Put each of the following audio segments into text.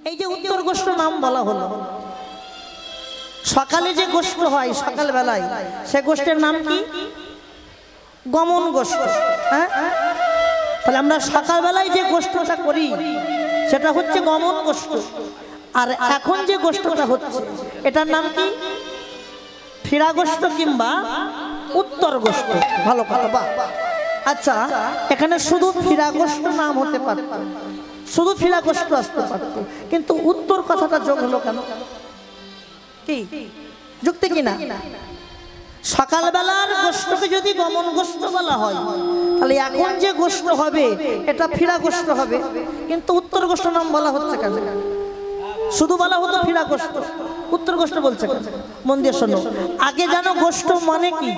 এই যে উত্তর গোষ্ঠ নাম বলা হলো, সকালে যে গোষ্ঠ হয় সকাল বেলায় সে গোষ্ঠের নাম কি? গমন গোষ্ঠ। হ্যাঁ, তাহলে আমরা সকাল বেলায় যে গোষ্ঠটা করি সেটা হচ্ছে গমন গোষ্ঠ। আর এখন যে গোষ্ঠটা হচ্ছে এটার নাম কি? ফিরা গোষ্ঠ কিংবা উত্তর গোষ্ঠ। ভালো কথা, বাহ। আচ্ছা, এখানে শুধু ফিরা গোষ্ঠ নাম হতে পারত, শুধু ফিরা গোষ্ঠ আসতে পারত, কিন্তু উত্তর কথাটা যোগ হলো কেন? কি যুক্তি কিনা? সকালবেলার গোষ্ঠকে যদি গমন গোষ্ঠ বলা হয় তাহলে এখন যে গোষ্ঠ হবে এটা ফিরা গোষ্ঠ হবে, কিন্তু উত্তর গোষ্ঠ নাম বলা হচ্ছে কেন? শুধু বলা হতো ফিরা গোষ্ঠ, উত্তর গোষ্ঠ বলছে কেন? মন দিয়ে শোনো। আগে জানো গোষ্ঠ মানে কি?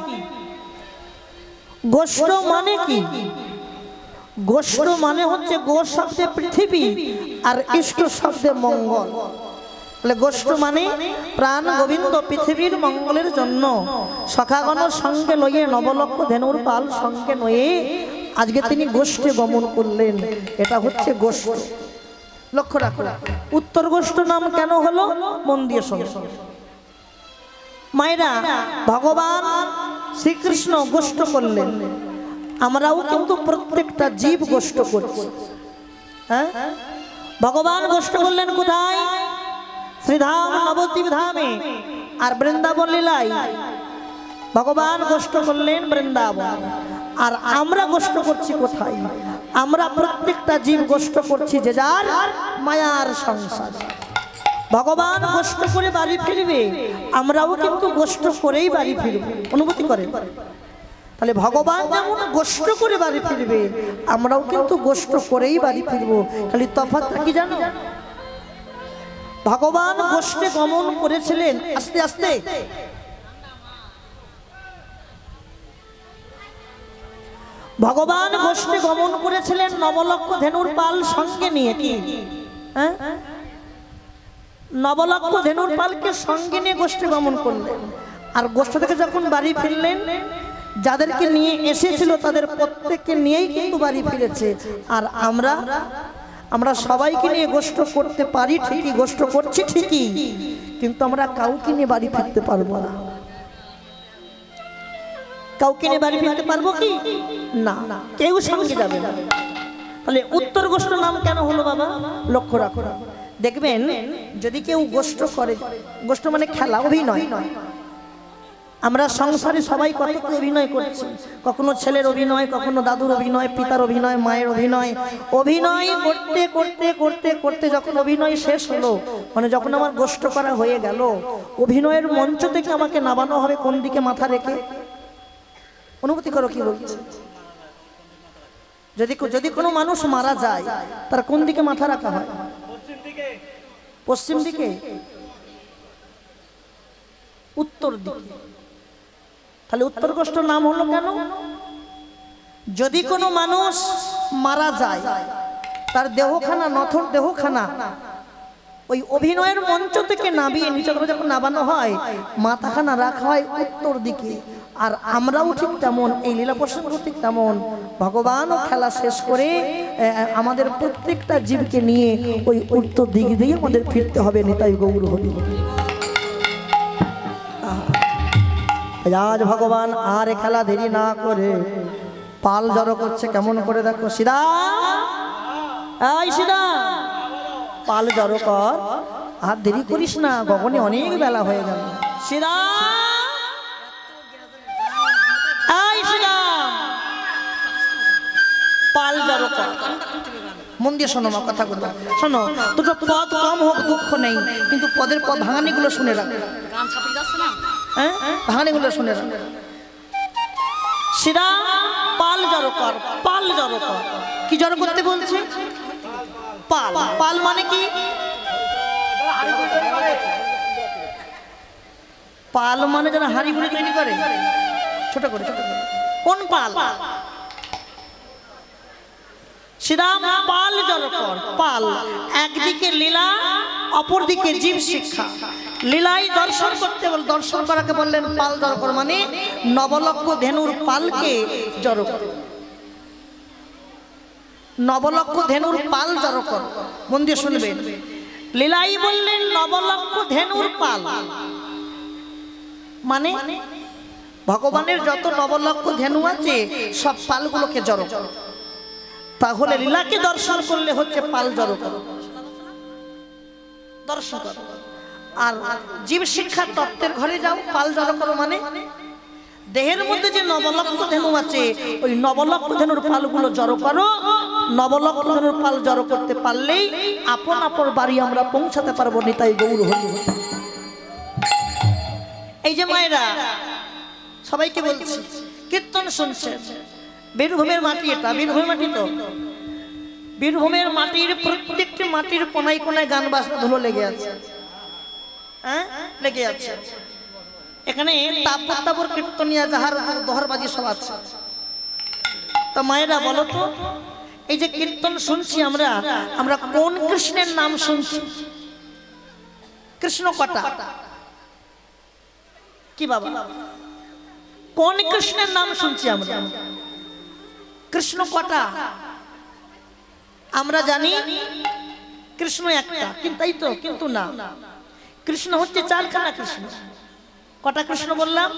গোষ্ঠ মানে কি? গোষ্ঠ মানে হচ্ছে গো শব্দে পৃথিবী আর ইষ্ট শব্দে মঙ্গল। গোষ্ঠ মানে প্রাণ গোবিন্দ পৃথিবীর মঙ্গলের জন্য সখাগণ সঙ্গে লইয়ে নবলক্ষ ধেনুর পাল সঙ্গে নয়ে আজকে তিনি গোষ্ঠে গমন করলেন, এটা হচ্ছে গোষ্ঠ। লক্ষ্য রাখো, উত্তর গোষ্ঠ নাম কেন হলো? মন দিয়ে শোনো মায়েরা। ভগবান শ্রীকৃষ্ণ গোষ্ঠ করলেন, আমরাও কিন্তু প্রত্যেকটা জীব গোষ্ঠ করছি। হ্যাঁ, ভগবান গোষ্ঠ করলেন কোথায়? শ্রীধাম নবদ্বীপ ধামে। আর বৃন্দাবন লীলায় ভগবান গোষ্ঠ করলেন বৃন্দাবন। আর আমরা গোষ্ঠ করছি কোথায়? আমরা প্রত্যেকটা জীব গোষ্ঠ করছি যে যার মায়ার সংসার। ভগবান গোষ্ঠ করে বাড়ি ফিরবে, আমরাও কিন্তু গোষ্ঠ করেই বাড়ি ফিরবো। অনুমতি করে? তাহলে ভগবান যেমন গোষ্ঠ করে বাড়ি ফিরবে, আমরাও কিন্তু গোষ্ঠ করেই বাড়ি ফিরবো। খালি তফাৎটা কি জানো? ভগবান গোষ্ঠে গমন করেছিলেন আস্তে আস্তে। ভগবান গোষ্ঠে গমন করেছিলেন নবলক্ষ ধেনুর পাল সঙ্গে নিয়ে। কি? হ্যাঁ, নবলক্ষ ধেনুর পালকে সঙ্গে নিয়ে গোষ্ঠে গমন করলেন। আর গোষ্ঠ থেকে যখন বাড়ি ফিরলেন, যাদেরকে নিয়ে এসেছিল তাদের প্রত্যেককে নিয়েই কিন্তু বাড়ি ফিরেছে। আর আমরা সবাইকে নিয়ে গোষ্ঠ করতে পারি ঠিকই, গোষ্ঠ করছি ঠিকই, কিন্তু আমরা কাউকে নিয়ে বাড়ি ফিরতে পারবো না। কাউকে নিয়ে বাড়ি ফিরতে পারবো কি? না, কেউ সঙ্গে যাবে না। তাহলে উত্তর গোষ্ঠ নাম কেন হলো বাবা? লক্ষ্য রাখো, দেখবেন যদি কেউ গোষ্ঠ করে, গোষ্ঠ মানে খেলা, অভিনয়। আমরা সংসারে সবাই কত কি অভিনয় করছি, কখনো ছেলের অভিনয়, কখনো দাদুর অভিনয়, পিতার অভিনয়, মায়ের অভিনয়। অভিনয় করতে করতে করতে করতে যখন অভিনয় শেষ হলো, মানে যখন আমার গোষ্ঠ করা হয়ে গেল, অভিনয়ের মঞ্চ থেকে আমাকে নামানো হবে কোন দিকে মাথা রেখে? অনুমতি করো, কি বলছে? যদি কোনো মানুষ মারা যায় তার কোন দিকে মাথা রাখা হয়? পশ্চিম দিকে, উত্তর দিকে। তাহলে উত্তর গোষ্ঠ নাম হলো কেন? যদি কোনো মানুষ মারা যায় তার দেহখানা, নথর দেহখানা ওই অভিনয়ের মঞ্চ থেকে নামিয়ে নিচে যখন নামানো হয়, মাথাখানা রাখা হয় উত্তর দিকে। আর আমরাও ঠিক তেমন, এই লীলা প্রসঙ্গ ঠিক তেমন, ভগবানও খেলা শেষ করে আমাদের প্রত্যেকটা জীবকে নিয়ে ওই উত্তর দিকে দিয়ে আমাদের ফিরতে হবে। নিতাই গৌর হরি। আজ ভগবান আর খেলা দেরি না করে পাল জড়ো করছে কেমন করে, দেখো। সিদা, এই সিদা, পাল জড়ো কর, আর দেরি করিস না, গগনে অনেক বেলা হয়ে গেল। সিদা, এই সিদা, পাল জড়ো কর। মন দিয়ে শোনো মা কথাগুলো, শোনো। দুটো পদ কম হোক দুঃখ নেই, কিন্তু পদের পদ ভাঙানিগুলো শুনে রাখো। হ্যাঁ, ভাঙানিগুলো শুনে রাখো। সিদা, পাল জড়ো কর, পাল জড়ো কর। কি জড়ো করতে বলছে? পাল। পাল মানে কি? পাল মানে যারা হাড়ি বুড়ি তৈরি করে, ছোট করে ছোট করে। কোন পাল? শ্রীরাম পাল জড়ো কর। পাল একদিকে লীলা, অপরদিকে জীব শিক্ষা। লীলাই দর্শন করতে বল, দর্শন করাকে বললেন পাল জড়ো কর, মানে নবলক্ষ ধেনুর পালকে জড়ো কর। নবলক্ষ ধেনুর পাল জড়ো কর। মন দিয়ে শুনবেন, লীলাই বললেন নবলক্ষ ধেনুর পাল, মানে ভগবানের যত নবলক্ষ ধেনু আছে সব পালগুলোকে জড়ো করো। তাহলে লীলাকে দর্শন করলে হচ্ছে পাল জড়ো করো, দর্শন করো। আর জীব শিক্ষার তত্ত্বের ঘরে যাও, পাল জড়ো করো মানে দেহের মধ্যে যে নবলক্ষ ধেনু আছে ওই নবলক্ষ ধেনুর পালগুলো জড়ো করো। নবলক্ষ ধেনুর পাল জড়ো করতে পারলেই আপন আপন বাড়ি আমরা পৌঁছাতে পারবো। নিতাই গৌর হরি। এই যে মায়েরা সবাইকে বলছি, কীর্তন শুনছেন, বীরভূমের মাটি, এটা বীরভূমের মাটি তো, বীরভূমের মাটির প্রত্যেকটি মাটির কোনায় কোনায় গান বাজনা ধুলো লেগে আছে, হ্যাঁ লেগে আছে। এখানে তাপর কীর্তনিয়া যাহার দোহারবাজি সব আছে। তা মায়েরা বলো তো, এই যে কীর্তন শুনছি আমরা, আমরা কোন কৃষ্ণের নাম শুনছি? কৃষ্ণ কটা? কি বাবা, কোন কৃষ্ণের নাম শুনছি আমরা? কৃষ্ণ কটা? আমরা জানি কৃষ্ণ একটা, কিন্তু তাই তো, কিন্তু না, কৃষ্ণ হচ্ছে চারখানা কৃষ্ণ। কটা কৃষ্ণ বললাম?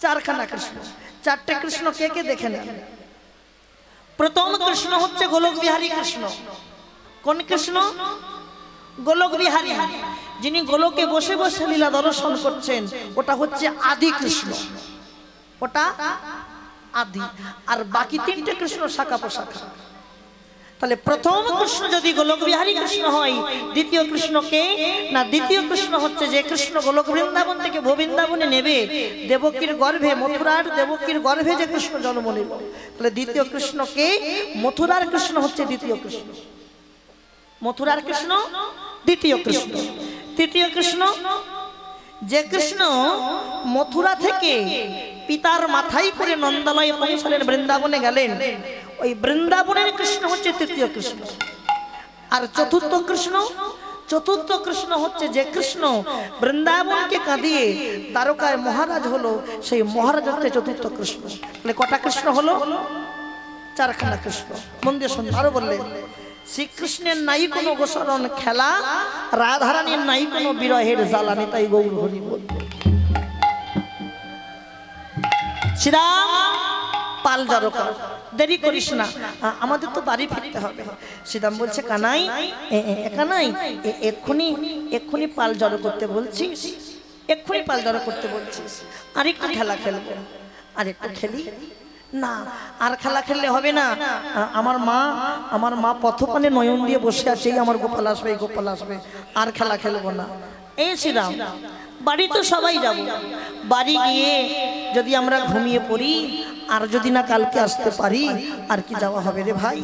চারখানা কৃষ্ণ। চারটে কৃষ্ণ কে কে দেখে নেন। প্রথম কৃষ্ণ হচ্ছে গোলক বিহারী কৃষ্ণ। কোন কৃষ্ণ? গোলক বিহারী, যিনি গোলকে বসে বসে লীলা দর্শন করছেন, ওটা হচ্ছে আদি কৃষ্ণ, ওটা আদি। আর বাকি তিনটে কৃষ্ণ শাখা প্রশাখা। তাহলে প্রথম কৃষ্ণ যদি গোলক বিহারী কৃষ্ণ হয়, দ্বিতীয় কৃষ্ণ কে না? দ্বিতীয় কৃষ্ণ হচ্ছে যে কৃষ্ণ গোলক বৃন্দাবন থেকে ভূবৃন্দাবনে নেবে, দেবকীর গর্ভে, মথুরার দেবকীর গর্ভে যে কৃষ্ণ জন্ম নিল, তাহলে দ্বিতীয় কৃষ্ণ কে? মথুরার কৃষ্ণ হচ্ছে দ্বিতীয় কৃষ্ণ। মথুরার কৃষ্ণ দ্বিতীয় কৃষ্ণ। তৃতীয় কৃষ্ণ যে কৃষ্ণ মথুরা থেকে পিতার মাথায় করে নন্দালয়ে পৌঁছলেন, বৃন্দাবনে গেলেন, ওই বৃন্দাবনের কৃষ্ণ হচ্ছে তৃতীয় কৃষ্ণ। আর চতুর্থ কৃষ্ণ, চতুর্থ কৃষ্ণ হচ্ছে যে কৃষ্ণ বৃন্দাবনকে কাঁদিয়ে দ্বারকায় মহারাজ হলো, সেই মহারাজ হচ্ছে চতুর্থ কৃষ্ণ। তাহলে কটা কৃষ্ণ হলো? চারখানা কৃষ্ণ। মন্দির শুনুন, আরো বললেন, শ্রীকৃষ্ণের নাই কোনো গোসরণ খেলা, রাধারানীর নাই কোনো বিরহের জ্বালানি, তাই গৌর হরি বল। শ্রীরাম পাল জড়ো কর, দেরি করিস না, আমাদের তো বাড়ি ফিরতে হবে। শ্রীরাম বলছে, কানাই কানাই এক্ষুনি এক্ষুনি পাল জড়ো করতে বলছিস, এক্ষুনি পাল জড়ো করতে বলছিস, আরেকটু খেলা খেলবো, আরেকটু খেলি না। আর খেলা খেললে হবে না, আমার মা পথপানে নয়ন দিয়ে বসে আছে, আমার গোপাল আসবে, গোপাল আসবে, আর খেলা খেলবো না। এই শ্রীরাম, বাড়ি তো সবাই যাব, বাড়ি গিয়ে যদি আমরা ঘুমিয়ে পড়ি, আর যদি না কালকে আসতে পারি, আর কি যাওয়া হবে রে ভাই?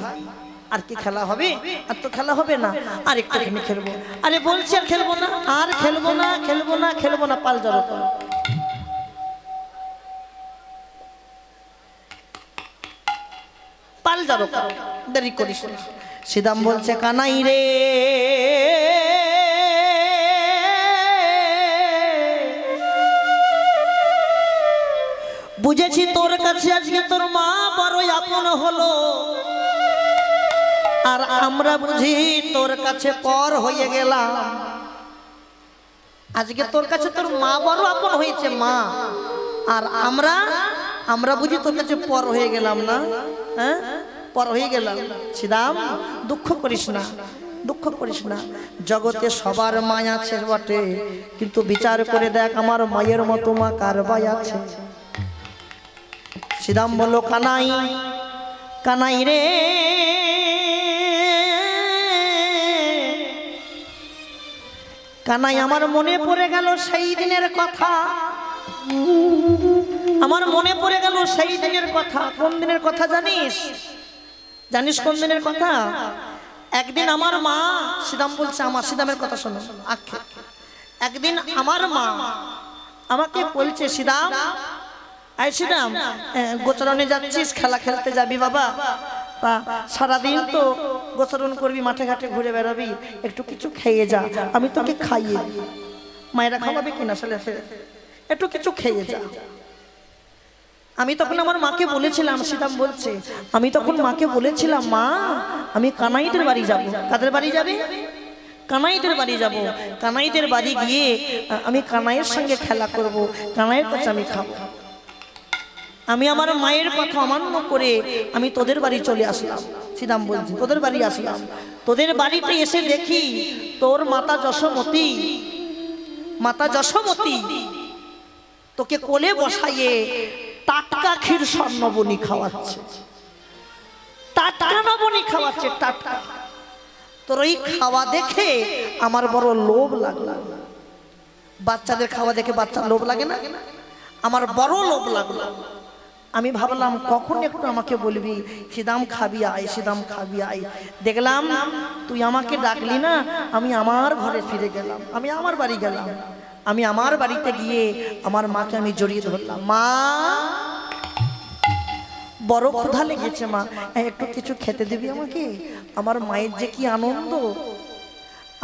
আর কি খেলা হবে? আর তো খেলা হবে না, আর একটুখানি খেলবো। আরে বলছি আর খেলবো না, আর খেলবো না, খেলবো না, খেলবো না, পাল জড়ো করো। পাল জড়ো করো, দেরি করিস না। শ্রীরাম বলছে, কানাই রে, বুঝেছি তোর কাছে আজকে তোর মা বড়ই আপন হলো, আর আমরা বুঝি তোর কাছে পর হয়ে গেলাম। আজকে তোর কাছে তোর মা বড় আপন হয়েছে, মা, আর আমরা বুঝি তোর কাছে পর হয়ে গেলাম না, হ্যাঁ পর হয়ে গেলাম। শ্রীরাম, দুঃখ করিস না, দুঃখ করিস না, জগতে সবার মায়া আছে বটে, কিন্তু বিচার করে দেখ আমার মায়ের মতো মা কার ভাই আছে। শ্রীরাম বলল, কানাই কানাই রে, কানাই আমার মনে পড়ে গেল সেই দিনের কথা, আমার মনে পড়ে গেল সেই দিনের কথা। কোন দিনের কথা জানিস? জানিস কোন দিনের কথা? একদিন আমার মা, শ্রীরাম বলছে, আমার শ্রীরামের কথা শোনো, আখ্যা। একদিন আমার মা আমাকে বলছে, শ্রীরাম, শ্রীরাম গোচরণে যাচ্ছিস, খেলা খেলতে যাবি বাবা, সারাদিন তো গোচরণ করবি, মাঠে ঘাটে ঘুরে বেড়াবি, একটু কিছু খেয়ে যা, আমি তোকে খাইয়ে দিই। মায়েরা খাওয়াবে কিনা আসলে, একটু কিছু খেয়ে যা। আমি তখন আমার মাকে বলেছিলাম, শ্রীরাম বলছে, আমি তখন মাকে বলেছিলাম, মা আমি কানাইদের বাড়ি যাব। কাদের বাড়ি যাবে? কানাইদের বাড়ি যাব, কানাইদের বাড়ি গিয়ে আমি কানাইয়ের সঙ্গে খেলা করব, কানাইয়ের কাছে আমি খাবো। আমি আমার মায়ের কথা অমান্য করে আমি তোদের বাড়ি চলে আসলাম। শ্রীরাম বলছি তোদের বাড়ি আসলাম, তোদের বাড়িতে এসে দেখি তোর মাতা যশোমতী, মাতা যশোমতী তোকে কোলে বসাইয়ে টাটকা ক্ষীর স্বর্ণবনী খাওয়াচ্ছে, টাটকা নবনী খাওয়াচ্ছে, টাটকা। তোর ওই খাওয়া দেখে আমার বড় লোভ লাগলো। বাচ্চাদের খাওয়া দেখে বাচ্চার লোভ লাগে না? আমার বড় লোভ লাগলো। আমি ভাবলাম কখন একটু আমাকে বলবি সিদাম খাবি আয়, সিদাম খাবি আয়। দেখলাম তুই আমাকে ডাকলি না, আমি আমার ঘরে ফিরে গেলাম, আমি আমার বাড়ি গেলাম। আমি আমার বাড়িতে গিয়ে আমার মাকে আমি জড়িয়ে ধরলাম। মা, বড় ক্ষুধা লেগেছে মা, একটু কিছু খেতে দিবি আমাকে? আমার মায়ের যে কি আনন্দ,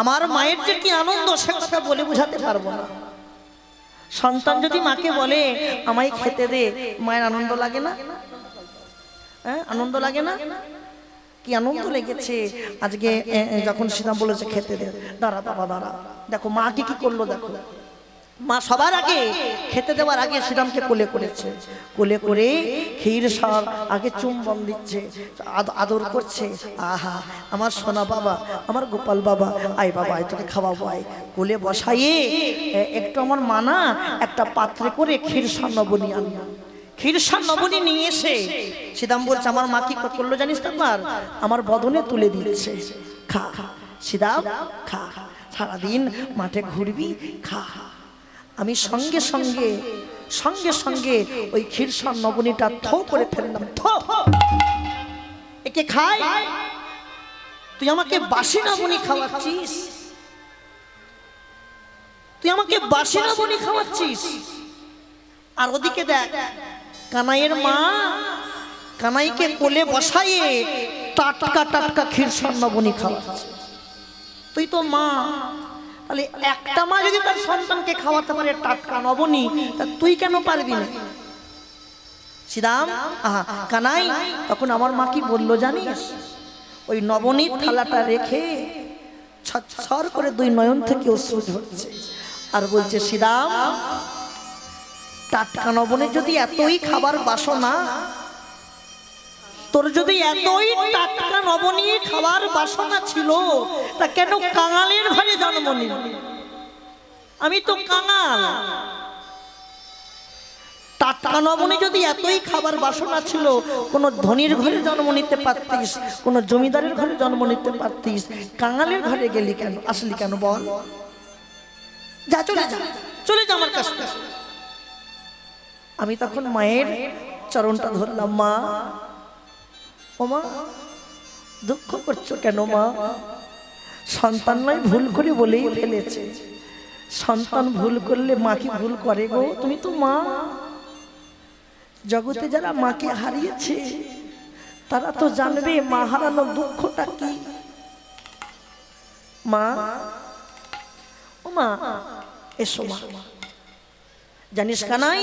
আমার মায়ের যে কি আনন্দ সে কথা বলে বোঝাতে পারবো না। সন্তান যদি মাকে বলে আমায় খেতে দে, মায়ের আনন্দ লাগে না? হ্যাঁ, আনন্দ লাগে না? কি আনন্দ লেগেছে আজকে যখন সীতাম বলেছে খেতে দে। দাঁড়া বাবা দাঁড়া, দেখো মা কি করলো, দেখো মা সবার আগে খেতে দেওয়ার আগে শ্রীরামকে কোলে করেছে, কোলে করে ক্ষীর সব আগে চুম্বন দিচ্ছে, আদর করছে। আহা আমার সোনা বাবা, আমার গোপাল বাবা, আয় বাবা আয় তোকে খাওয়াবো আয়। কোলে বসাইয়ে একটু আমার মানা একটা পাত্রে করে ক্ষীর স্বর্ণবনী আনলো, ক্ষীর স্বর্ণবনী নিয়ে এসে শ্রীরাম বলছে আমার মা কি করলো জানিস তো, আমার বদনে তুলে দিচ্ছে, খা শ্রীরাম খা, সারাদিন মাঠে ঘুরবি, খা। আমি সঙ্গে সঙ্গে সঙ্গে সঙ্গে ওই ক্ষীর স্বর্ণবনীটা থো করে ফেললাম। থো, একে খাই? তুই আমাকে বাসি নবনী খাওয়াচ্ছিস, তুই আমাকে বাসি নবনী খাওয়াচ্ছিস। আর ওদিকে দেখ কানাইয়ের মা কানাইকে কোলে বসাইয়ে টাটকা টাটকা ক্ষীর স্বর্ণবনী খাওয়াচ্ছে। তুই তো মা, তাহলে একটা মা যদি তার সন্তানকে খাওয়াতে পারে টাটকা নবনী, তা তুই কেন পারবি না? শ্রীরাম আহা কানাই তখন আমার মা কি বললো জানিস? ওই নবনীর থালাটা রেখে ছটছর করে দুই নয়ন থেকে অশ্রু ঝরছে আর বলছে শ্রীরাম, টাটকা নবনীর যদি এতই খাবার বাসনা, তোর যদি এতই টাটকা নবনী খাবার বাসনা ছিল, তা কেন কাঙালের ঘরে জন্ম নিল? আমি তো কাঙাল। টাটকা নবনী যদি এতই খাবার বাসনা ছিল, কোন ধনীর ঘরে জন্ম নিতে পারতিস, কোন জমিদারের ঘরে জন্ম নিতে পারতিস, কাঙালের ঘরে গেলি কেন, আসলি কেন বল? যা চলে যা, চলে যা আমার কাছ থেকে। আমি তখন মায়ের চরণটা ধরলাম। মা, ও মা, দুঃখ করছো কেন মা? সন্তান নয় ভুল করে বলেই ফেলেছে। সন্তান ভুল করলে মা কি ভুল করে গো? তুমি তো মা। জগতে যারা মাকে হারিয়েছে তারা তো জানবে মা হারানোর দুঃখটা কি। মা, ও মা, এসো মা। জানিস কানাই,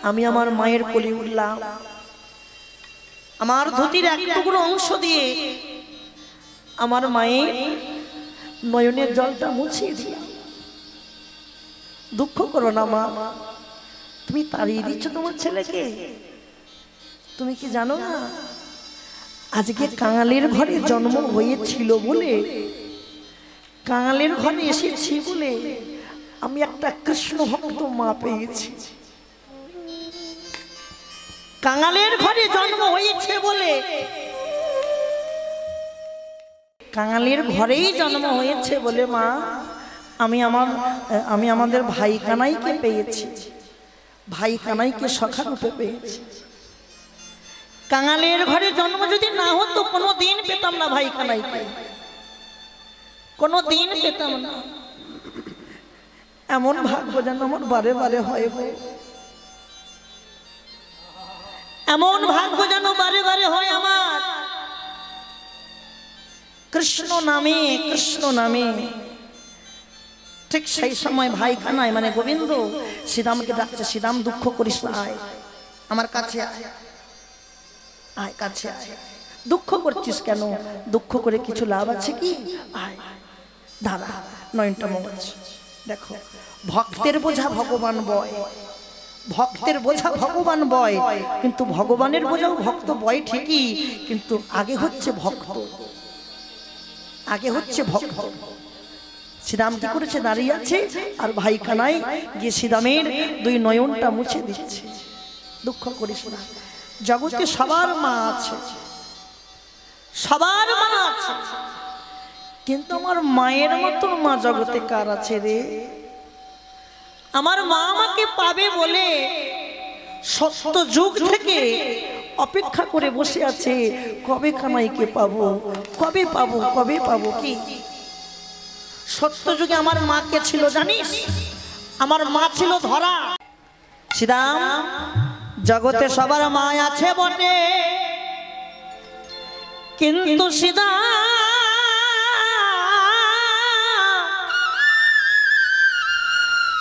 আমি আমার মায়ের কোলে উঠলাম, আমার ধুতির এক টুকরো অংশ দিয়ে আমার মায়ের নয়নের জলটা মুছিয়ে দিলাম। দুঃখ করো না মা, তুমি তাড়িয়ে দিচ্ছ তোমার ছেলেকে। তুমি কি জানো না আজকে কাঙালের ঘরে জন্ম হয়েছিল বলে, কাঙালের ঘরে এসেছি বলে আমি একটা কৃষ্ণ ভক্ত মা পেয়েছি। কাঙালের ঘরে জন্ম হয়েছে বলে, কাঙালের ঘরেই জন্ম হয়েছে বলে মা আমি আমাদের ভাই কানাইকে পেয়েছি, ভাই কানাইকে সখা রূপে পেয়েছি। কাঙালের ঘরে জন্ম যদি না হতো কোনোদিন পেতাম না ভাই কানাইকে, কোনোদিন পেতাম না। এমন ভাগ্য যেন আমার বারে বারে হয় গো, এমন ভাগ্য যেন বারে বারে হয় আমার। কৃষ্ণ নামে, কৃষ্ণ নামে। ঠিক সেই সময় ভাই কানাই মানে গোবিন্দ শ্রীরামকে ডাকছে, শ্রীরাম দুঃখ করিস না, আয় আমার কাছে আয়, আয় কাছে আয়। দুঃখ করছিস কেন? দুঃখ করে কিছু লাভ আছে কি? আয়। দাঁড়া নয়নটা মোচ। দেখো ভক্তের বোঝা ভগবান বয়, ভক্তের বোঝা ভগবান বয়, কিন্তু ভগবানের বোঝাও ভক্ত বয় ঠিকই, কিন্তু আগে হচ্ছে ভক্ত, আগে হচ্ছে ভক্ত। শ্রীরাম কি করেছে, দাঁড়িয়ে আছে আর ভাই কানাই গিয়ে শ্রীরামের দুই নয়নটা মুছে দিচ্ছে। দুঃখ করিস না, জগতে সবার মা আছে, সবার মা আছে, কিন্তু আমার মায়ের মতন মা জগতে কার আছে রে? আমার মা আমাকে পাবে বলে সত্য যুগ থেকে অপেক্ষা করে বসে আছে, কবে কানাইকে পাবো, কবে পাবো, কবে পাবো। কি সত্য যুগে আমার মা কে ছিল জানিস? আমার মা ছিল ধরা। শ্রীরাম, জগতে সবার মা আছে বটে, কিন্তু শ্রীরাম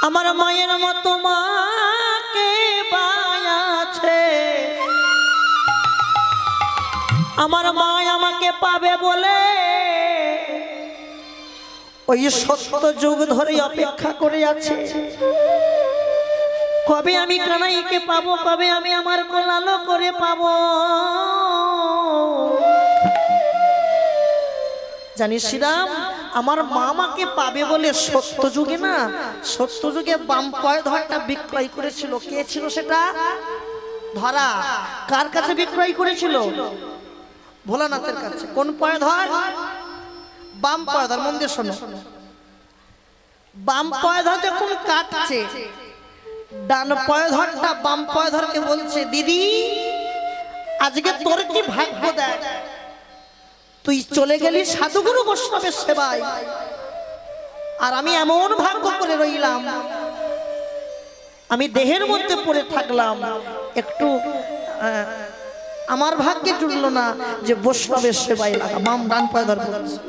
আমার মায়ের মতো মাকে পায়াছে। আমার মা আমাকে পাবে বলে ওই সত্য যুগ ধরে অপেক্ষা করে আছে, কবে আমি কানাইকে পাবো, কবে আমি আমার কোলালো করে পাবো। জানিস শ্রীরাম, আমার মামাকে পাবে বলে সত্য যুগে না, সত্য যুগে বাম পয় ধরটা বিক্রয় করেছিল। কে ছিল সেটা? ধরা। কার কাছে বিক্রয় করেছিল? ভোলানাথের কাছে। কোন পয় ধর? বাম পয় ধর। মন দিয়ে শোনো, বাম পয় ধর যখন কাটছে, ডান পয় ধরটা বাম পয় ধরকে বলছে, দিদি আজকে তোর কি ভাগ্য দেখ, তুই চলে গেলি সাধুগুরু বৈষ্ণবের সেবায়, আর আমি এমন ভাগ্য করে রইলাম, আমি দেহের মধ্যে পড়ে থাকলাম, একটু আমার ভাগ্যে জুড়লো না যে বৈষ্ণবের সেবায় লাগা। বাম ডান পয় ধর বলছে,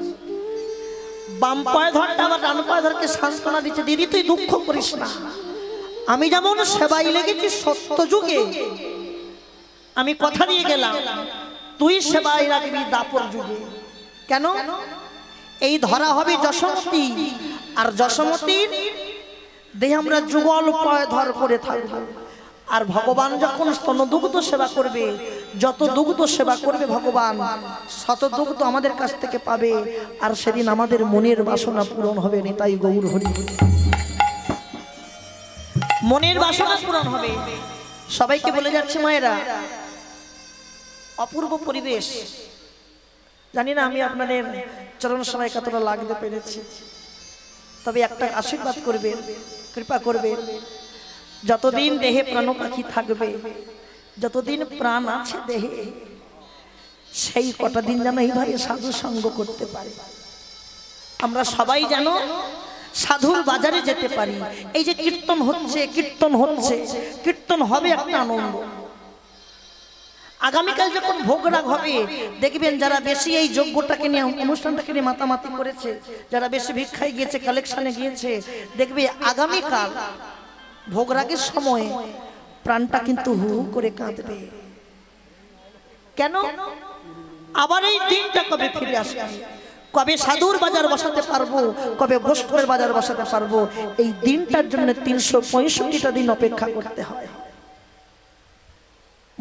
বাম পয় ধরটা আবার ডান পয় ধরকে সান্ত্বনা দিচ্ছে, দিদি তুই দুঃখ করিস না, আমি যেমন সেবাই লেগেছি সত্য যুগে, আমি কথা দিয়ে গেলাম তুই সেবাই রাখবি দাপর যুগে। কেন? এই ধরা হবে যশোমতী, আর যশোমতীর দেহে আমরা যুগল পয় ধর করে থাকবো। আর ভগবান যখন স্তনদুগ্ধ সেবা করবে, যত দুগ্ধ সেবা করবে ভগবান, শত দুগ্ধ আমাদের কাছ থেকে পাবে, আর সেদিন আমাদের মনের বাসনা পূরণ হবে। নিতাই গৌর হরি হরি। মনের বাসনা পূরণ হবে। সবাইকে বলে যাচ্ছে মায়েরা, অপূর্ব পরিবেশ। জানি না আমি আপনাদের চরণ সভায় কতটা লাগতে পেরেছি, তবে একটা আশীর্বাদ করবেন, কৃপা করবেন, যতদিন দেহে প্রাণ পাখি থাকবে, যতদিন প্রাণ আছে দেহে, সেই কটা দিন যেন এইভাবে সাধু সঙ্গ করতে পারে। আমরা সবাই যেন সাধুর বাজারে যেতে পারি। এই যে কীর্তন হচ্ছে, কীর্তন হচ্ছে, কীর্তন হবে একটা আনন্দ। আগামীকাল যখন ভোগরাগ হবে, দেখবেন যারা বেশি এই যজ্ঞটাকে নিয়ে, অনুষ্ঠানটাকে নিয়ে মাতামাতি করেছে, যারা বেশি ভিক্ষায় গিয়েছে, কালেকশনে গিয়েছে, দেখবে আগামীকাল ভোগরাগের সময় প্রাণটা কিন্তু হু হু করে কাঁদবে। কেন? আবার এই দিনটা কবে ফিরে আসবে, কবে সাধুর বাজার বসাতে পারবো, কবে বৈষ্ণবের বাজার বসাতে পারবো, এই দিনটার জন্য 365টা দিন অপেক্ষা করতে হয়।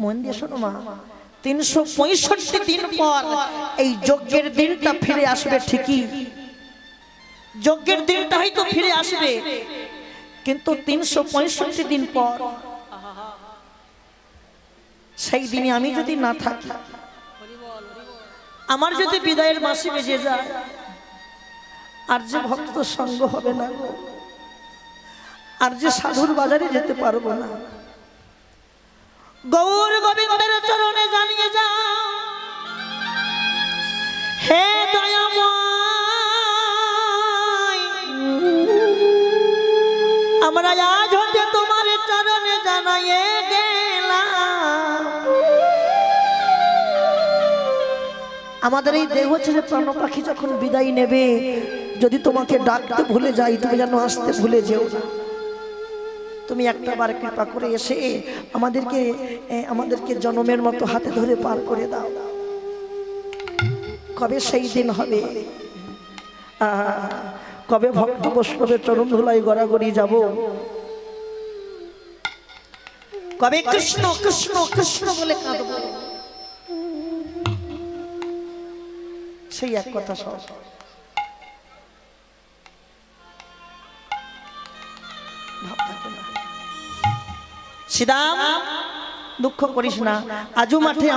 মন দিয়ে শোনো মা, 365 দিন পর এই যজ্ঞের দিনটা ফিরে আসবে ঠিকই। যজ্ঞের দিনটা হয়তো ফিরে আসবে, কিন্তু 365 দিন পর সেই দিনে আমি যদি না থাকি, আমার যদি বিদায়ের মাসে বেজে যায়, আর যে ভক্ত সঙ্গ হবে না, আর যে সাধুর বাজারে যেতে পারবো না, গৌর গোবিন্দের চরণে জানিয়ে যাও, হে দয়াময়, আমরা আজ হতে তোমার চরণে জানাইয়ে গেলাম, আমাদের এই দেহ ছেড়ে প্রাণ পাখি যখন বিদায় নেবে, যদি তোমাকে ডাকতে ভুলে যাই, তুমি যেন আসতে ভুলে যেও না। তুমি একটা বার কৃপা করে এসে আমাদেরকে জনমের মতো হাতে ধরে পার করে দাও। কবে সেই দিন হবে? কবে ভক্ত বৈষ্ণবের চরণ ধুলাই গড়াগড়ি যাব, কবে কৃষ্ণ কৃষ্ণ কৃষ্ণ বলে কাঁদব, সেই এক কথা সব। শ্রীরাম দুঃখ করিস না, আজও মাঠে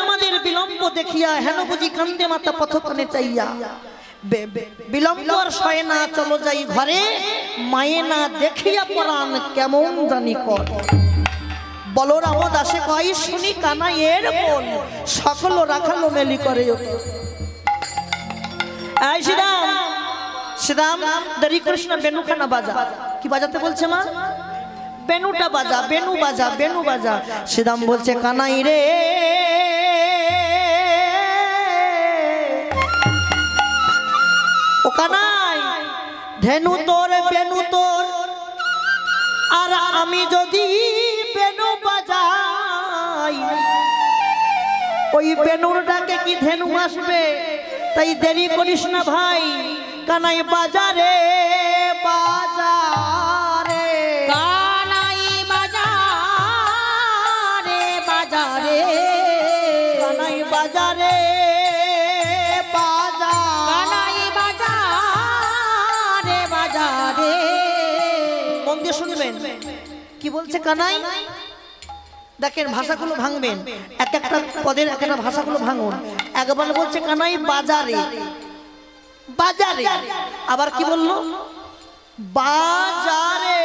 আমাদের বিলম্ব দেখিয়া হেন বুঝি কান্দে মাতা পথপানে চাইয়া, বিলম্ব আর সয় না, চলো যাই ঘরে, মায়ে না দেখিয়া পরাণ কেমন জানি কর। বলরাম দাসে কয় শুনি কানাই এর বল, সকল রাখালো মেলি করে। এই শ্রীরাম, শ্রীরাম দেরি করিস না, বেনুখানা বাজা। কি বাজাতে বলছে মা? বেনুটা বাজা, বেনু বাজা, বেনু বাজা। শ্রীরাম বলছে কানাই রে, ও কানাই, ধেনু তোর বেনু তোর, আর আমি যদি বেনু বাজাই, ওই বেনুর ডাকে কি ধেনু আসবে? তাই দেরি করিস না ভাই, কানাই বাজারে বাজারে, কানাই বাজারে বাজারে, কানাই বাজারে বাজার, কানাই বাজারে বাজারে। মন দিয়ে শুনবেন কি বলছে কানাই। দেখেন ভাষাগুলো ভাঙবেন, এক একটা পদের এক একটা ভাষাগুলো ভাঙুন। একবার বলছে কানাই বাজারে বাজারে, আবার কি বললো? বাজারে।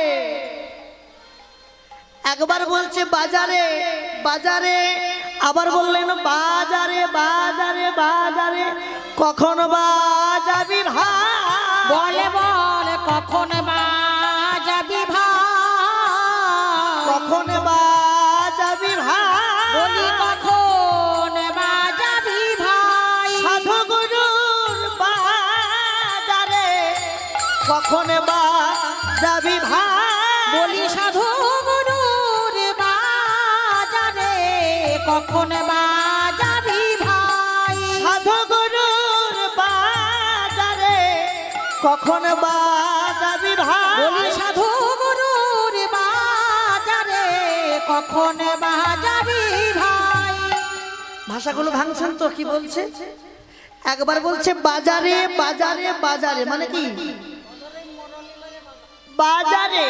একবার বলছে বাজারে বাজারে, আবার বললেন বাজারে বাজারে বাজারে। কখন বাজাবি ভাই? বলে বল কখন বাজাবি ভাই, কখন বাজাবি ভাই? বলি কখন বাজাবি ভাই। সাধু গুরুর বাজারে কখন বাজাবি ভাই? বলি সাধু গুরুর বাজারে কখন বাজাবি ভাই। সাধু গুরুর বাজারে কখন বাজাবি ভাই? বলি সাধু গুরুর বাজারে কখন বাজাবি ভাই। ভাষাগুলো ভাঙছেন তো? কি বলছে? একবার বলছে বাজারে বাজারে বাজারে, মানে কি? বাজারে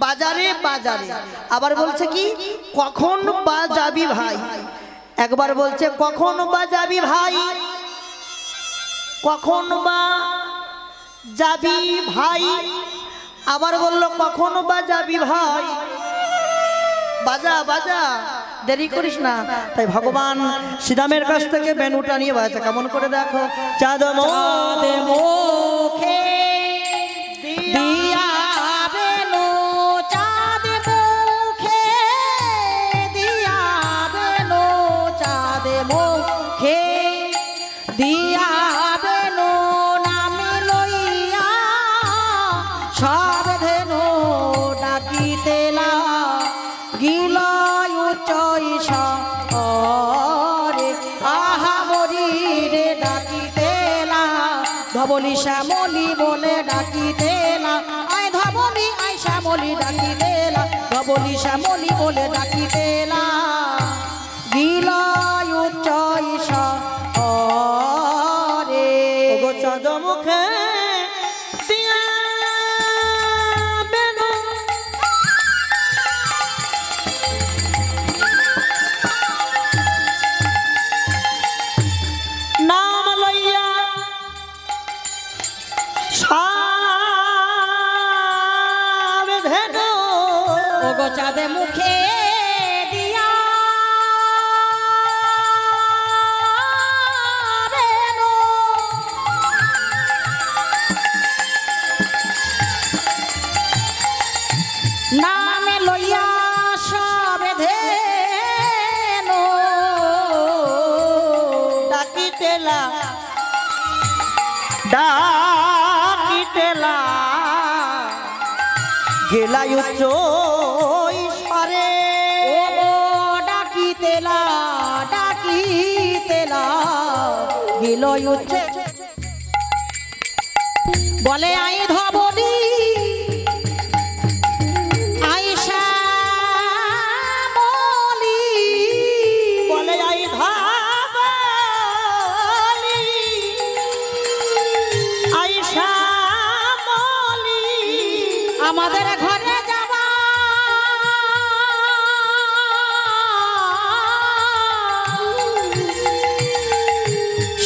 বাজারে বাজারে। আবার বলছে কি? কখন বাজাবি ভাই। একবার বলছে কখন বাজাবি ভাই, কখন বা যাবি ভাই। আবার বলল কখন বাজাবি ভাই। বাজা বাজা, দেরি করিস না। তাই ভগবান শ্রীরামের কাছ থেকে বেনুটা নিয়ে বাজা। কেমন করে দেখো, চাঁদ মুখে দিয়া বেনু, চাঁদ মুখে দিয়া বেনু, চাঁদ মুখে দিয়া বেনু, নামে লইয়া সব ধেনু ডাকিতেলা গিল উচ্চই সরে। আহা মরি রে ডাকিতেলা, ধবলি শ্যামলি বলে ডাকিতেলা। আয় ধবলি আয় শ্যামলি ডাকিতেলা, ধবলি শ্যামলি বলে ডাকিতেলা গিল উচ্চই সরে। ওগো চাঁদ মুখে দিয়া বেনু, নাম লইয়া সব ধেনু। ওগো চাঁদ মুখে দিয়া বেনু, নামে লইয়া সব ধেনু ডাকিতেলা ডাকিতেলা গেলা উচ্চ ঈশ্বরে। ও ডাকিতেলা ডাকিতেলা গিল উচ্চে বলে আই ধবলি আইসা বলি বলে আই ধাবলি আইসা বলি আমাদের ঘরে যাবা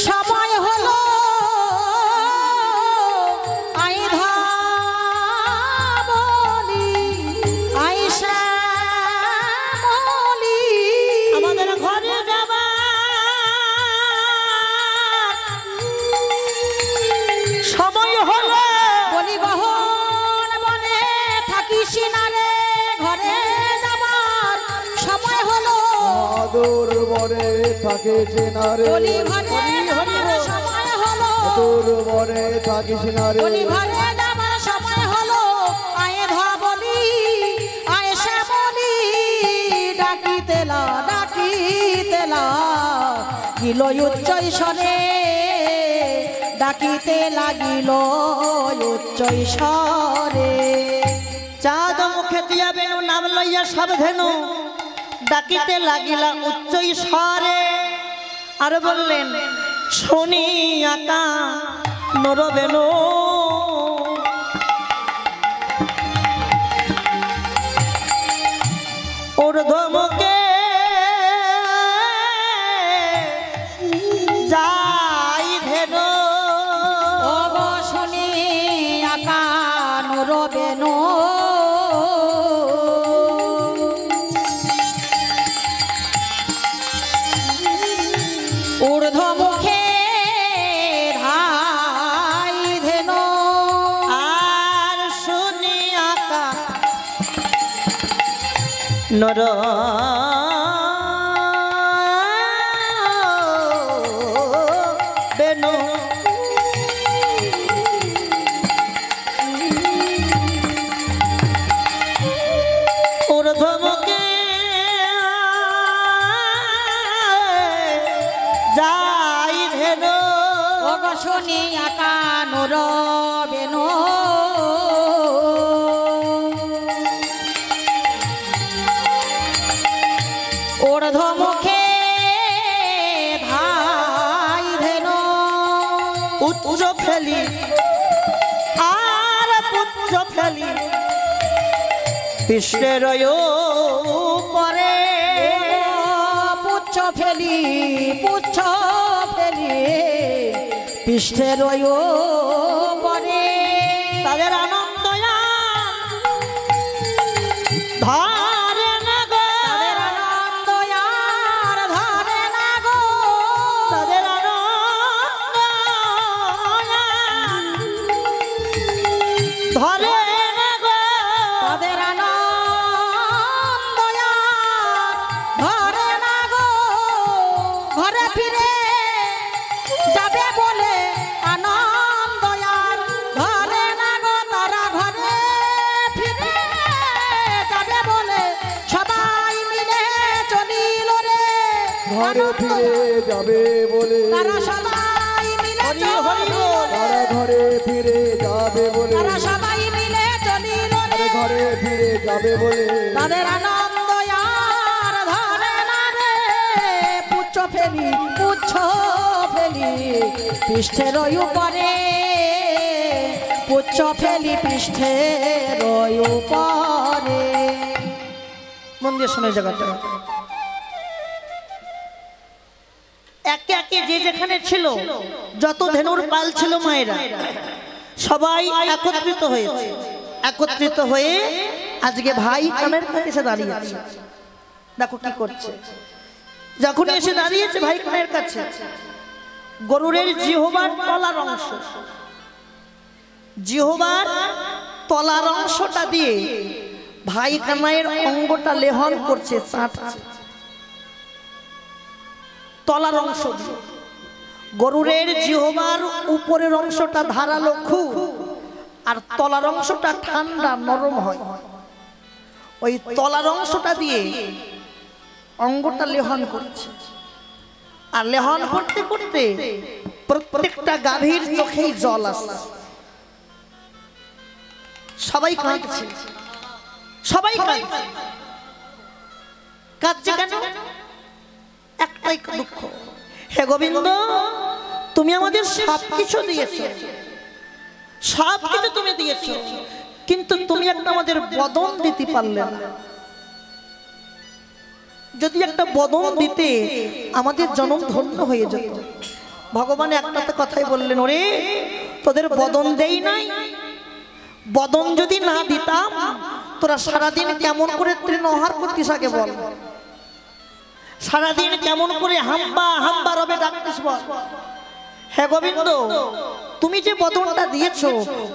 সময় হলো আই ধাবলি আইসা বলি আমাদের ঘরে যাবা সময় হলো বলি বহন বনে থাকিস না রে ঘরে যাবার সময় হলো আদর বরে থাকিস না রে বলি ঘরে যাবার সময় হলো আদর বরে থাকিস না রে বলি ঘরে যাবার সময় হলো আয়ে ধবলি আয়েশা বলি ডাকিতেলা গিল উচ্চ স্বরে ডাকিতে লাগিল উচ্চ স্বরে চাঁদ মুখে দিয়া বেনু নাম লইয়া সব ধেনু ডাকিতে লাগিলা উচ্চ স্বরে আর বললেন শুনি আকা নরবেনু ঊর্ধ্বমুখে যাই ধেনু ওগো শুনি আকা নুরবেনো ঊর্ধ্বমুখে ধাই ধেনো আর শুনি আকা নর বেনু ঊর্ধ্বমুখে যাই ধেনু ওগো শুনি আকা নুরবেনো ঊর্ধ্বমুখে ধাই ধেনো উচ্চ ফেলি আর পুচ্ছ ফেলি কৃষ্ণের পরে পুচ্ছ ফেলি পৃষ্ঠের পরে তাদের আনন্দ ধরে না গো তাদের আনন্দ আর ধরে না গো তাদের আনন্দ ধরে না গো তাদের আনন্দ আর ধরে না গো ঘরে ফিরে যাবে বলে আনন্দ আর ধরে না গো তারা ঘরে ফিরে যাবে বলে সবাই মিলে চলিল রে ঘরে ফিরে যাবে বলে তারা সবাই মিলে হরি চলিল হরি রে। তারা ঘরে ফিরে যাবে বলে তারা সবাই মিলে চলিল রে। তারা ঘরে ফিরে যাবে বলে তাদের আনন্দ আর ধরে না রে পুচ্ছ ফেলি পৃষ্ঠের উপরে পুচ্ছ ফেলি পৃষ্ঠের উপরে মন দিয়ে শোনো এই জায়গাটা একে একে যে যেখানে ছিল যত ধেনুর পাল ছিল মায়েরা সবাই একত্রিত হয়ে আজকে ভাই কানের কাছে এসে দাঁড়িয়েছে দেখো কি করছে যখন এসে দাঁড়িয়েছে ভাই কানের কাছে গরুরের জিহ্বার তলার অংশ জিহ্বার তলার অংশটা দিয়ে ভাই কানাইয়ের অঙ্গটা লেহন করছে চাটছে তলার অংশ দিয়ে গরুরের জিহ্বার উপরের অংশটা ধারালো খুব আর তলার অংশটা ঠান্ডা নরম হয় ওই তলার অংশটা দিয়ে অঙ্গটা লেহন করছে আর লেহন করতে করতে প্রত্যেকটা গাভীর চোখেই জল আসছে সবাই কাঁদছে, সবাই কাঁদছে। কাঁদছে কেন? একটাই দুঃখ, হে গোবিন্দ তুমি আমাদের সব কিছু দিয়েছো, সব কিছু তুমি দিয়েছো, কিন্তু তুমি একটা আমাদের বদন দিতে পারলে না। যদি একটা বদন দিতে আমাদের জনম ধন্য হয়ে যেত। ভগবান একটাতে কথাই বললেন, ওরে তোদের বদন দেই নাই, বদন যদি না দিতাম তোরা সারাদিন কেমন করে তৃণহার করতিস আগে বল, সারাদিন কেমন করে হাম্বা হাম্বা রবে ডাকতিস বল। হে গোবিন্দ তুমি যে বদনটা দিয়েছো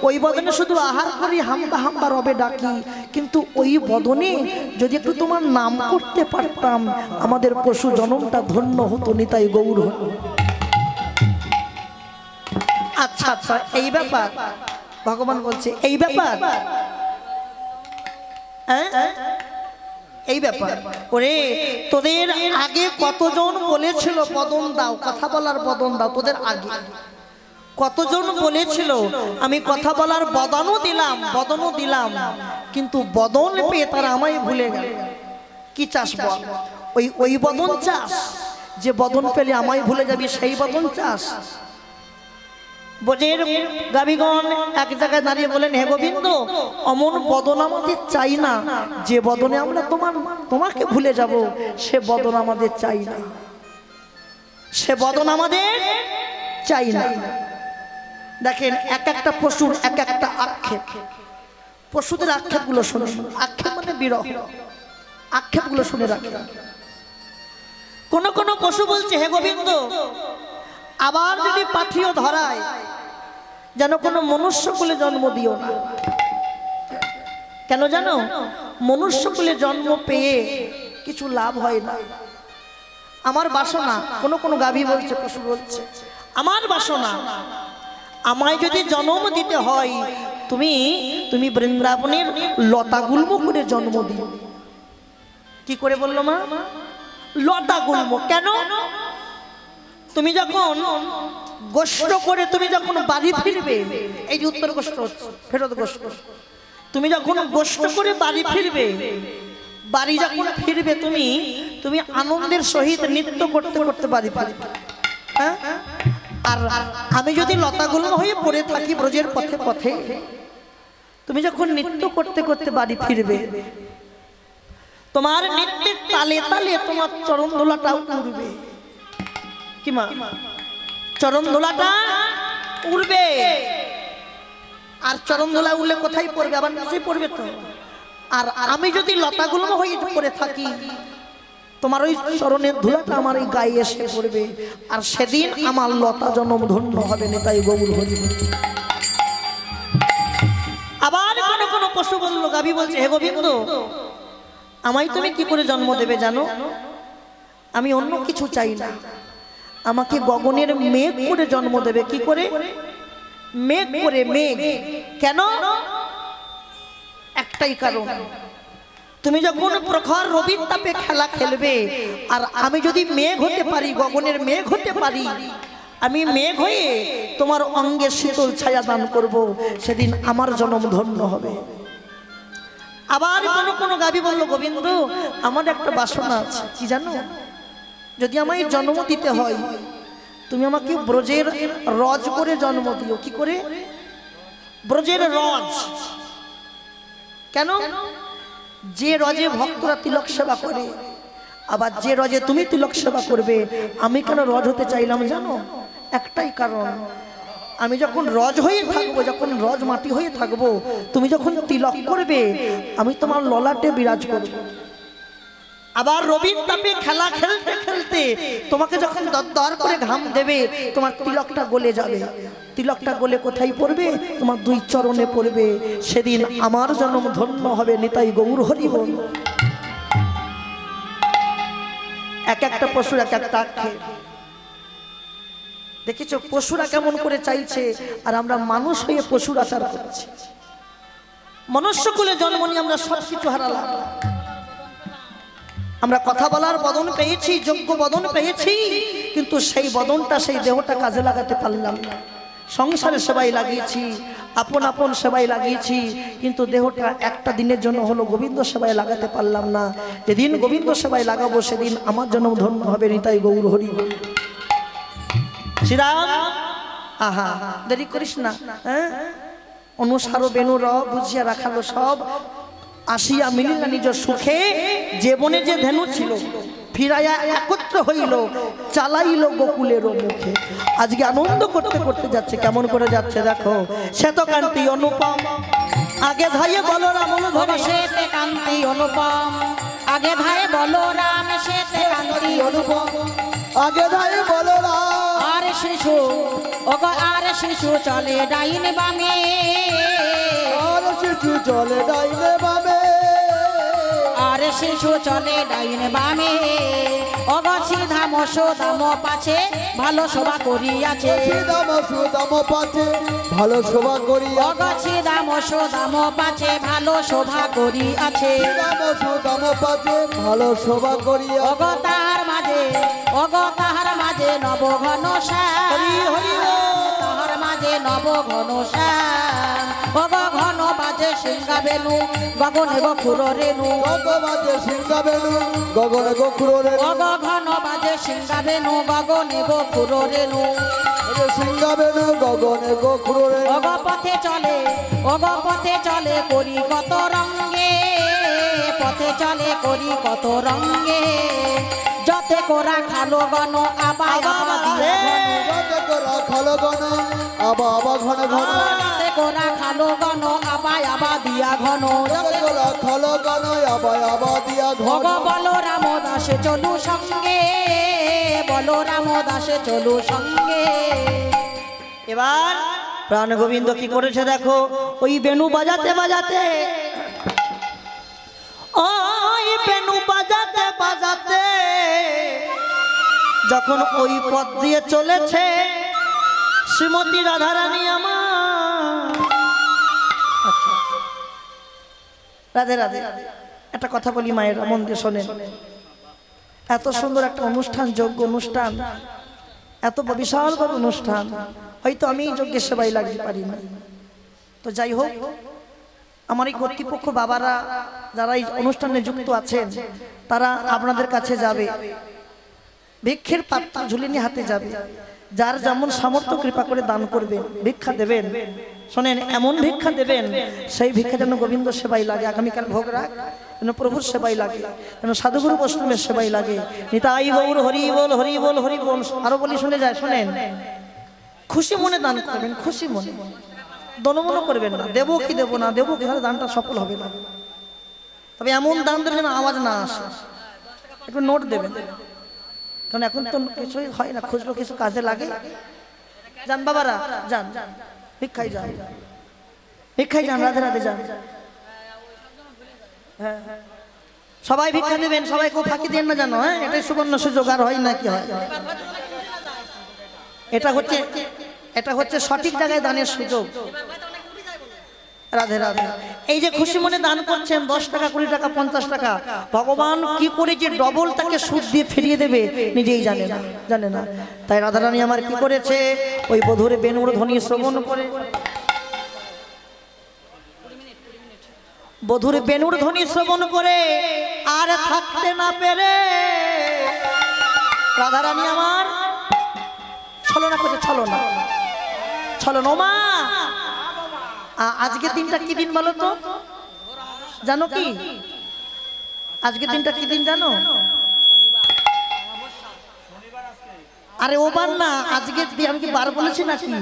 ওই বদনে শুধু আহার করি হাম্বা হাম্বা রবে ডাকি, কিন্তু ওই বদনে যদি একটু তোমার নাম করতে পারতাম আমাদের পশু জনমটা ধন্য হতো, নিতাই গৌর হতো। আচ্ছা আচ্ছা এই ব্যাপার, ভগবান বলছে এই ব্যাপার, এই ব্যাপার। ওরে তোদের আগে কতজন বলেছিল বদন দাও, কথা বলার বদন দাও, তোদের আগে কতজন বলেছিল আমি কথা বলার বদনও দিলাম, বদনও দিলাম, কিন্তু বদন পেয়ে তারা আমায় ভুলে গেল। কি চাস বল? ওই বদন চাস যে বদন পেলে আমায় ভুলে যাবি, সেই বদন চাস? ব্রজের গাবিগণ এক জায়গায় দাঁড়িয়ে বলেন, হে গোবিন্দ অমন বদন আমাদের চাই না, যে বদনে আমরা তোমাকে ভুলে যাব, সে বদন আমাদের চাই না, সে বদন আমাদের চাই না। দেখেন এক একটা পশুর এক একটা আক্ষেপ, পশুদের আক্ষেপগুলো শুনে, আক্ষেপ মানে বিরহ, আক্ষেপগুলো শুনে রাখেন। কোন কোন পশু বলছে, হে গোবিন্দ আবার যদি পাঠিও ধরায় যেন কোনো মনুষ্যকুলে জন্ম দিও না। কেন জানো? মনুষ্যকুলে জন্ম পেয়ে কিছু লাভ হয় না। আমার বাসনা, কোন কোন গাভী বলছে, পশু বলছে আমার বাসনা আমায় যদি জন্ম দিতে হয় তুমি বৃন্দাবনের লতা গুল্ম করে জন্ম দিও। কি করে বললো মা? লতা গুল্ম। কেন? তুমি যখন গোষ্ঠ করে তুমি যখন বাড়ি ফিরবে, এই যে উত্তর গোষ্ঠ ফেরত গোষ্ঠ, তুমি যখন গোষ্ঠ করে বাড়ি ফিরবে, বাড়ি যখন ফিরবে তুমি আনন্দের সহিত নৃত্য করতে করতে বাড়ি ফিরবে। হ্যাঁ, আর আমি যদি লতাগুল্ম হয়ে পড়ে থাকি ব্রজের পথে পথে, তুমি যখন নৃত্য করতে করতে বাড়ি ফিরবে, তোমার নৃত্যের তালে তালে তোমার চরণ দোলাটাও উড়বে। কি মা? চরণ দোলাটা উড়বে। আর চরণ দোলা উড়লে কোথায় পড়বে? আবার নিচেই পড়বে তো। আর আমি যদি লতাগুল্ম হয়ে পড়ে থাকি, তোমার ওই চরণের ধুলাটা আমার এই গায়ে এসে পড়বে, আর সেদিন আমার লতা জন্ম ধন্য হবে, নিতাই গৌর হরি। আবার কোন কোন পশু বললো, গাভী বলছে, হে গোবিন্দ আমায় তুমি কি করে জন্ম দেবে জানো? আমি অন্য কিছু চাই না, আমাকে গগনের মেঘ করে জন্ম দেবে। কি করে? মেঘ করে। মেঘ কেন? একটাই কারণ, তুমি যখন প্রখর রবির তাপে খেলা খেলবে, আর আমি যদি মেঘ হতে পারি, গগনের মেঘ হতে পারি, আমি মেঘ হয়ে তোমার অঙ্গে শীতল ছায়া দান করব, সেদিন আমার জন্ম ধন্য হবে। আবার কোন কোন গাভী বললো, গোবিন্দ আমার একটা বাসনা আছে। কি জানো? যদি আমায় জন্ম দিতে হয় তুমি আমাকে ব্রজের রজ করে জন্ম দিও। কি করে? ব্রজের রজ। কেন? যে রজে ভক্তরা তিলক সেবা করে, আবার যে রজে তুমি তিলক সেবা করবে। আমি কেন রজ হতে চাইলাম জানো? একটাই কারণ, আমি যখন রজ হয়ে থাকবো, যখন রজ মাটি হয়ে থাকবো, তুমি যখন তিলক করবে আমি তোমার ললাটে বিরাজ করব। আবার রবির তাপে খেলা খেলতে খেলতে তোমাকে যখন দরদর করে ঘাম দেবে, তোমার তিলকটা গলে যাবে। তিলকটা গলে কোথায় পড়বে? তোমার দুই চরণে পড়বে। সেদিন আমার জন্ম ধন্য হবে, নিতাই গৌর হরি বল। এক একটা পশুর এক একটা আক্ষেপ। দেখেছো পশুরা কেমন করে চাইছে, আর আমরা মানুষ হয়ে পশুর আচার করছি। মনুষ্যকুলে জন্ম নিয়ে আমরা সবকিছু হারালাম। আমরা কথা বলার বদন পেয়েছি, যোগ্য বদন পেয়েছি, কিন্তু সেই বদনটা, সেই দেহটা কাজে লাগাতে পারলাম না। সংসারে সেবাই লাগিয়েছি, আপন আপন সেবাই লাগিয়েছি, কিন্তু দেহটা একটা দিনের জন্য হলো গোবিন্দ সেবায় লাগাতে পারলাম না। যেদিন গোবিন্দ সেবায় লাগাবো সেদিন আমার জন্য ধন্য হবে। নিতাই গৌর হরি শ্রীরাম। আহা দেরি করিস না, হ্যাঁ অনুসার বেনু র বুঝিয়া রাখালো সব, আসিয়া মিলিলা নিজ সুখে, যে বনে যে ধেনু ছিল ফিরাইয়া একত্র হইল, চালাইল গোকুলের মুখে। আজকে আনন্দ করতে করতে যাচ্ছে, কেমন করে যাচ্ছে দেখো। শ্বেতকান্তি অনুপম আগে ধায়ে বলরাম অনুভবে, শ্বেতে কান্তি অনুপম আগে ধায়ে বলরাম, শ্বেতে কান্তি অনুপম আগে ধাই বলরাম। আর শিশু ওগো আর শিশু চলে ডাইন বামে, আর শিশু চলে ডাইনে বামে, আর শিশু চলে ডাইন বামে। ওগো সিধাম সুদাম পাছে ভালো শোভা করিয়াছে, সিদাম সুদাম পাছে ভালো শোভা করিয়া, ওগো সিধাম সুদাম পাছে ভালো শোভা করিয়াছে। সিদাম সুদাম পাছে ভালো শোভা করিয়া, ওগো তাহার মাঝে, ওগো তাহার মাঝে নব ঘন শ্যাম, তাহার মাঝে নব ঘন শ্যাম। ওগো ঘন বাজে সিংহা বেনু গগনে গখুর রেণু, কত বাজে সিংহা বেনু গগনে গখুর রেণু, ওগো ঘন বাজে সিংহা বেনু গগনে গখুর রেণু। সিংহা বেনু গগনে গখুর রেণু। ওগো পথে চলে, ওগো পথে চলে করি কত রঙ্গে, পথে চলে করি কত রঙ্গে। যতে কোরা খালো গণ আবাই আবা দিয়া ঘন, যতে কোরা খালো গণ আবা আবা ঘন ঘন, যতে কোরা খালো গণ আবাই আবা দিয়া ঘন। যতে কোরা খালো গণ আবা আবা দিয়া ঘন। ওগো বলরাম দাসে চলু সঙ্গে, বলরাম দাসে চলু সঙ্গে। এবার প্রাণ গোবিন্দ কি করেছে দেখো। ওই বেনু বাজাতে বাজাতে, ওই বেনু বাজাতে বাজাতে যখন ওই পথ দিয়ে চলেছে শ্রীমতী রাধারানী আমার। আচ্ছা রাধে রাধে। একটা কথা বলি মায়েরা, মন দিয়ে শোনেন। এত সুন্দর একটা অনুষ্ঠান, যোগ্য অনুষ্ঠান, এত বিশাল বড় অনুষ্ঠান, হয়তো আমি যজ্ঞের সেবায় লাগতে পারি না। তো যাই হোক, আমার এই কর্তৃপক্ষ বাবারা যারা এই অনুষ্ঠানে যুক্ত আছেন, তারা আপনাদের কাছে যাবে, ভিক্ষের পাত্র ঝুলে নিয়ে হাতে যাবে। যার যেমন সামর্থ্য কৃপা করে দান করবেন, ভিক্ষা দেবেন। শোনেন, এমন ভিক্ষা দেবেন সেই ভিক্ষা যেন গোবিন্দ সেবাই লাগে, আগামীকাল ভোগ রাখ যেন প্রভুর সেবাই লাগে, যেন সাধুগুরু বৈষ্ণবের সেবাই লাগে। নিতাই গৌর হরি বল, হরি বল, হরি বল। আরো বলি শুনে যায়, শোনেন, খুশি মনে দান করবেন, খুশি মনে, দনমন করবেন না, দেবো কি দেবো না দেবো কি, দানটা সফল হবে না। তবে এমন দান দেবেন যেন আওয়াজ না আসে। একটু নোট দেবেন, কারণ এখন তো কিছুই হয় না, খুচরো কিছু কাজে লাগে। যান বাবারা, যান ভিক্ষাই যান, ভিক্ষাই যান, রাধে রাধে যান। হ্যাঁ সবাই ভিক্ষা দেবেন, সবাই কেউ ফাঁকি দেন না জানো। হ্যাঁ এটাই সুবর্ণ সুযোগ, আর হয় না কি হয়। এটা হচ্ছে সঠিক জায়গায় দানের সুযোগ। রাধে রাধে। এই যে খুশি মনে দান করছেন, 10 টাকা 20 টাকা 50 টাকা, ভগবান কি করে যে ডবল তাকে সুদ দিয়ে ফিরিয়ে দেবে নিজেই জানে না, জানে না। তাই রাধারানী আমার কি করেছে, ওই বধুরে বেনুর ধ্বনি শ্রবণ করে, বধুর বেনুর ধ্বনি শ্রবণ করে আর থাকতে না পেরে রাধারানী আমার ছলনা করছে, ছলনা ছলনা। মা আজকে দিনটা কি দিন বলো তো, জানো কি আজকে দিনটা কি দিন জানো? আরে ও বার না, আজকে আমি কি বার বলেছি নাকি?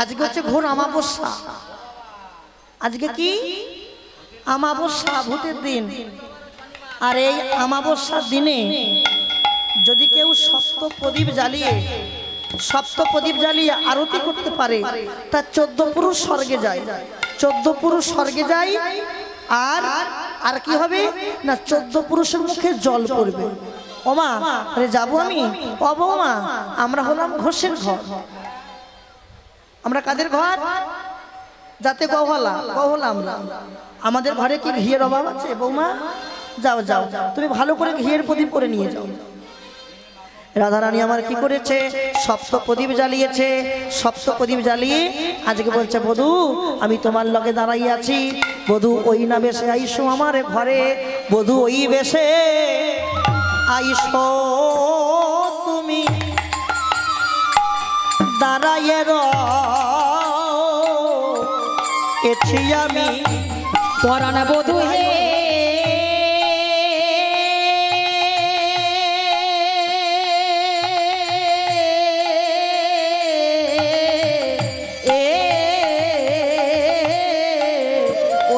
আজকে হচ্ছে ঘোর অমাবস্যা। আজকে কি অমাবস্যা, ভূতের দিন। আর এই অমাবস্যার দিনে যদি কেউ সপ্ত প্রদীপ জ্বালিয়ে আরতি করতে পারে, তার 14 পুরুষ স্বর্গে যায়, 14 পুরুষ স্বর্গে যায়। আর কি হবে না, 14 পুরুষের মুখে জল পড়বে। ওমা আরে যাবো আমি? ও বৌমা, আমরা হলাম ঘোষের ঘর। আমরা কাদের ঘর? যাতে গহলা আমরা। আমাদের ঘরে কি ঘিয়ের অভাব আছে? বৌমা যাও যাও, তুমি ভালো করে ঘিয়ের প্রদীপ করে নিয়ে যাও। রাধারানী আমার কি করেছে, সপ্ত প্রদীপ জ্বালিয়েছে। সপ্ত প্রদীপ জ্বালিয়ে আজকে বলছে, বধূ আমি তোমার লগে দাঁড়াই আছি, বধূ ওই না বেশে আইসো আমার ঘরে, বধূ ওই বেশে আইসো তুমি দাঁড়াইয়ে রয়েছি আমি পরাণ বধূ হে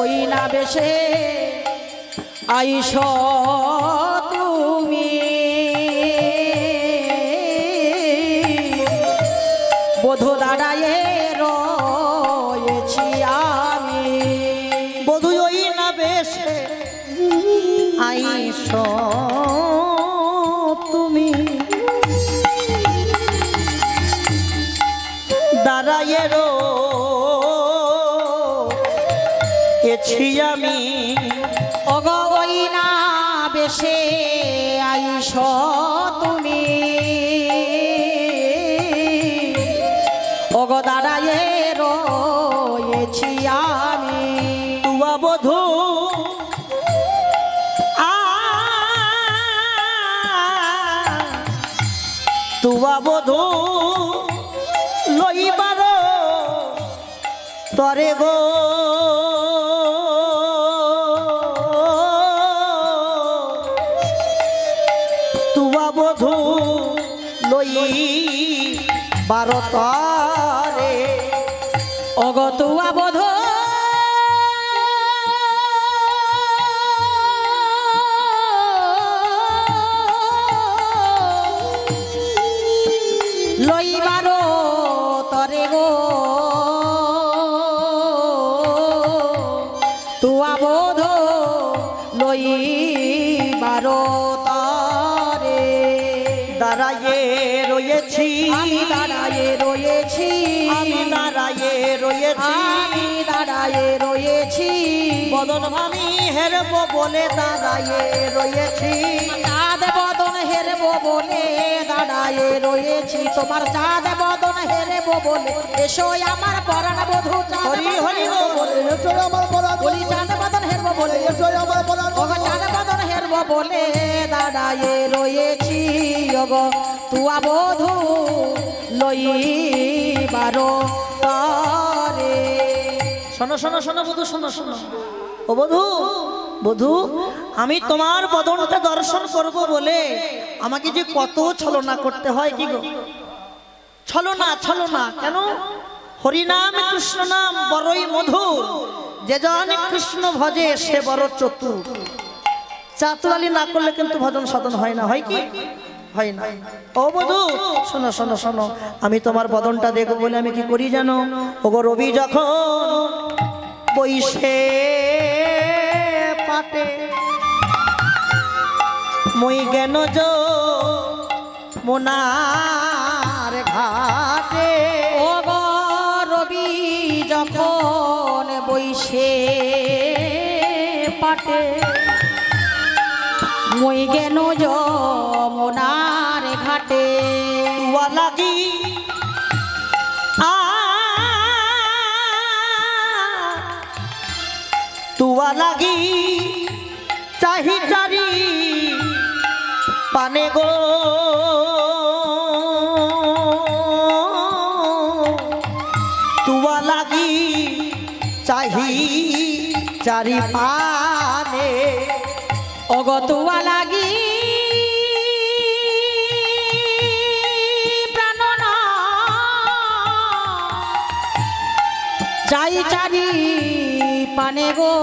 ওই না বেশে আইস তুমি বধূ দাঁড়ায়ে রয়েছি আমি, বধূ ওই না বেশে আইসো তুমি দাঁড়াইয়ে রয়েছি আমি ওগো ওই না বেশে আইস তুমি ওগো দাঁড়ায়ে রয়েছি আমি, তুয়া বধূ তুয়া বধূ লইবার তরে গো তুয়া বধূ লইবার তরে ওগো তুয়া বধূ লইবারো তরে গো তুয়া বধূ লইবারো তরে দাঁড়াইয়ে রয়েছি আমি দাঁড়ায়ে রয়েছি, আমি দাঁড়াইয়ে রয়েছি আমি দাঁড়ায়ে রয়েছি, বদন আমি হেরব বলে দাঁড়াইয়ে রয়েছি চাঁদ বদন হেরব বলে দাঁড়ায়ে রয়েছি, তোমার চাঁদ বদন হেরব বলে এসো আমার পরাণ বধূ, চাঁদ হরি বদন হরি হেরব বলে এসো আমার পরাণ বলি চাঁদ বদন হেরব বলে এসো আমার পরাণ ওগো চাঁদ বদন হেরব বলে দাঁড়ায়ে রয়েছি, ওগো তুয়া বধূ লইবারো তরে। শোনো শোনো শোনো বধূ, শোনো শোনো ও বধূ, বধূ আমি তোমার বদনটা দর্শন করব বলে আমাকে যে কত ছলনা করতে হয় কি গো, ছলনা ছলনা কেন? হরিনাম কৃষ্ণ নাম বড়ই মধুর, যে জন কৃষ্ণ ভজে সে বড় চতুর। চাতুরালি না করলে কিন্তু ভজন সাধন হয় না, হয় কি হয় না? ও বধূ শোনো শোনো শোনো, আমি তোমার বদনটা দেখবো বলে আমি কি করি জানো? ওগো রবি যখন বইসে পাটে মই জ্ঞান মোনার ঘাটে, ওগো রবি যখন বইসে পাটে মই গেন যমুনার ঘাটে, তুয়া লাগি তুয়া লাগি চাহি চারি পানে গো, তুয়া লাগি চাহি চারি পানে, ওগো তুয়া লাগি প্রাণনা চাই চারি পানে গো,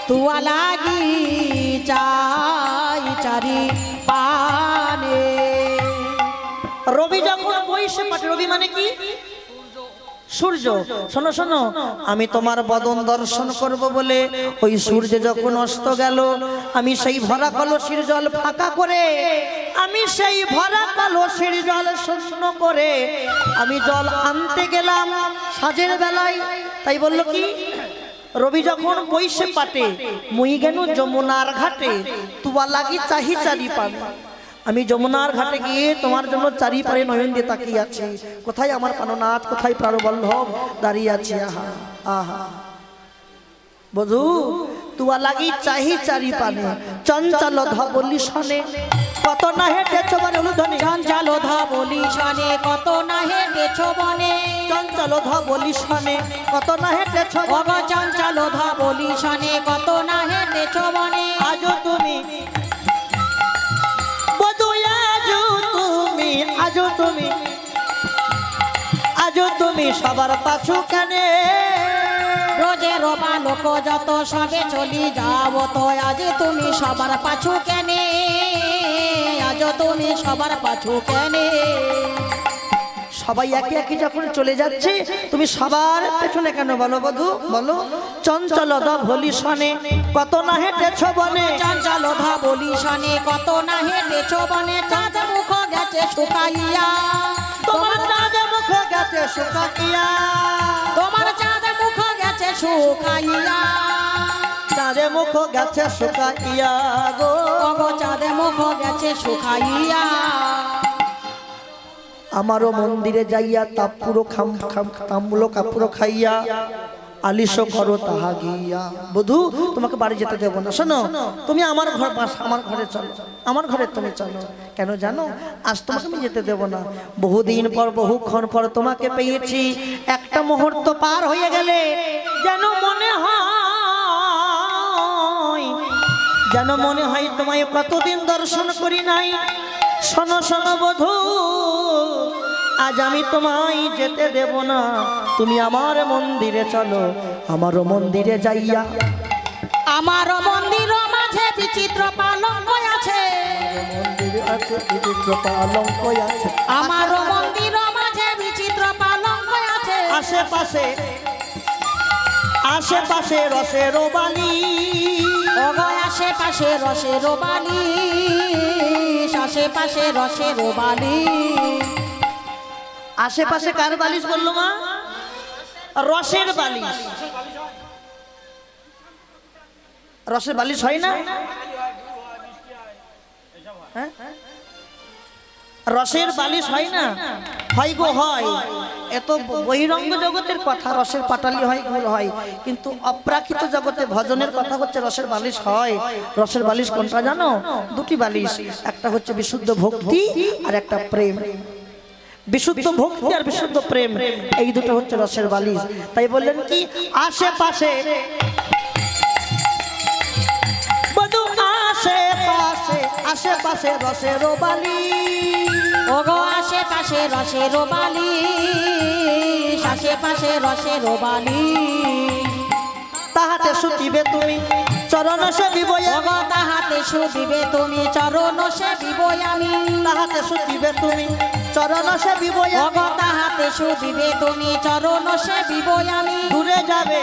তুয়া লাগি চাই চারি পানে। রবি যখন বইসে পাটে, রবি মানে কি? সূর্য। শোনো শোনো, আমি তোমার বদন দর্শন করব বলে ওই সূর্য যখন অস্ত গেল, আমি সেই ভরা কলসির জল ফাঁকা করে, আমি সেই ভরা কলসির জল শূন্য করে আমি জল আনতে গেলাম সাঁঝের বেলায়। তাই বললো কি রবি যখন বইসে পাটে মুই গেনু যমুনার ঘাটে তুয়া লাগি চাহি চারি পানে। আমি যমুনার ঘাটে গিয়ে তোমার জন্য চারি পারে নয়ন দিয়ে তাকিয়ে আছি, কোথায় আমার প্রাণনাথ, কোথায় প্রাণবল্লভ দাঁড়িয়ে আছে। আহা আহা বধু তুয়া লাগি চাহি চারি পানে, চঞ্চল ধবলি সনে কত না হেঁটেছ বনে অনুধ্বনি, চঞ্চল ধবলি সনে কত না হেঁটেছ বনে, চঞ্চল ধবলি সনে কত না হেঁটেছ ওগো চঞ্চল ধবলি সনে কত না হেঁটেছ বনে। আজো তুমি বধু, আজো তুমি, আজো তুমি, আজো তুমি সবার পাছু কেনে, রোজের বালক যত সবে চলি যাব তো আজ তুমি সবার পাছু কেনে, আজ তুমি সবার পাছু কেনে। সবাই একে একে যখন চলে যাচ্ছে তুমি সবার পেছনে কেন বলো বধু বলো। চঞ্চল ধবলি সনে কত না হেঁটেছ বনে, চঞ্চল ধবলি সনে কত না হেঁটেছ বনে, চাঁদ মুখ গেছে শুকাইয়া, তোমার চাঁদ মুখ গেছে শুকাইয়া, তোমার চাঁদ মুখ গেছে শুকাইয়া, চাঁদে মুখ গেছে শুকাইয়া গো, ওগো চাঁদ মুখ গেছে শুকাইয়া। আমারও মন্দিরে যাইয়া তাপুরো তাম্বুলো কাপুরো খাইয়া আলিশো করো তাহা গিয়া। বধু তোমাকে বাড়ি যেতে দেবো না, শোনো তুমি আমার ঘর আমার ঘরে চলো, আমার ঘরে তুমি চলো। কেন জানো, আজ তোমাকে আমি যেতে দেবো না। বহুদিন পর বহুক্ষণ পর তোমাকে পেয়েছি, একটা মুহূর্ত পার হয়ে গেলে যেন মনে হয়, যেন মনে হয় তোমায় কতদিন দর্শন করি নাই। শোনো শোনো বধু, আজ আমি তোমায় যেতে দেব না, তুমি আমার মন্দিরে চলো, আমারও মন্দিরে যাইয়া। আমার মন্দির মাঝে বিচিত্র পালঙ্ক আছে, মন্দিরে আছে বিচিত্র পালঙ্ক আছে, আমার মন্দির মাঝে বিচিত্র পালঙ্ক আছে, আশেপাশে আশেপাশে রসের বালি, ওগো আশেপাশে রসের বালি, আশেপাশে রসের বালি। আশেপাশে কার বালিশ বললো মা? রসের বালিশ। রসের বালিশ হয় না? হ্যাঁ? রসের বালিশ হয় না? হয় গো হয়। এত বহিরঙ্গ জগতের কথা রসের পাটালি হয়, গুল হয়, কিন্তু অপ্রাকৃত জগতে ভজনের কথা হচ্ছে রসের বালিশ হয়। রসের বালিশ কোনটা জানো? দুটি বালিশ, একটা হচ্ছে বিশুদ্ধ ভক্তি আর একটা প্রেম। বিশুদ্ধ ভক্তি আর বিশুদ্ধ প্রেম, এই দুটো হচ্ছে রসের বালিশ। তাই বললেন কি আশেপাশে বধু, আশেপাশে আশেপাশে রসের বালিশ, ওগো আশেপাশে রসের বালি, আশেপাশে রসের বালি। তাহাতে সুতিবে তুমি চরণ সেবিব, ওগো তাহাতে সুদিবে তুমি চরণ সেবিব আমি, তাহাতে সুতিবে তুমি চরণ সেবিব, ওগো তাহাতে সুদিবে তুমি চরণ সেবিব আমি। দূরে যাবে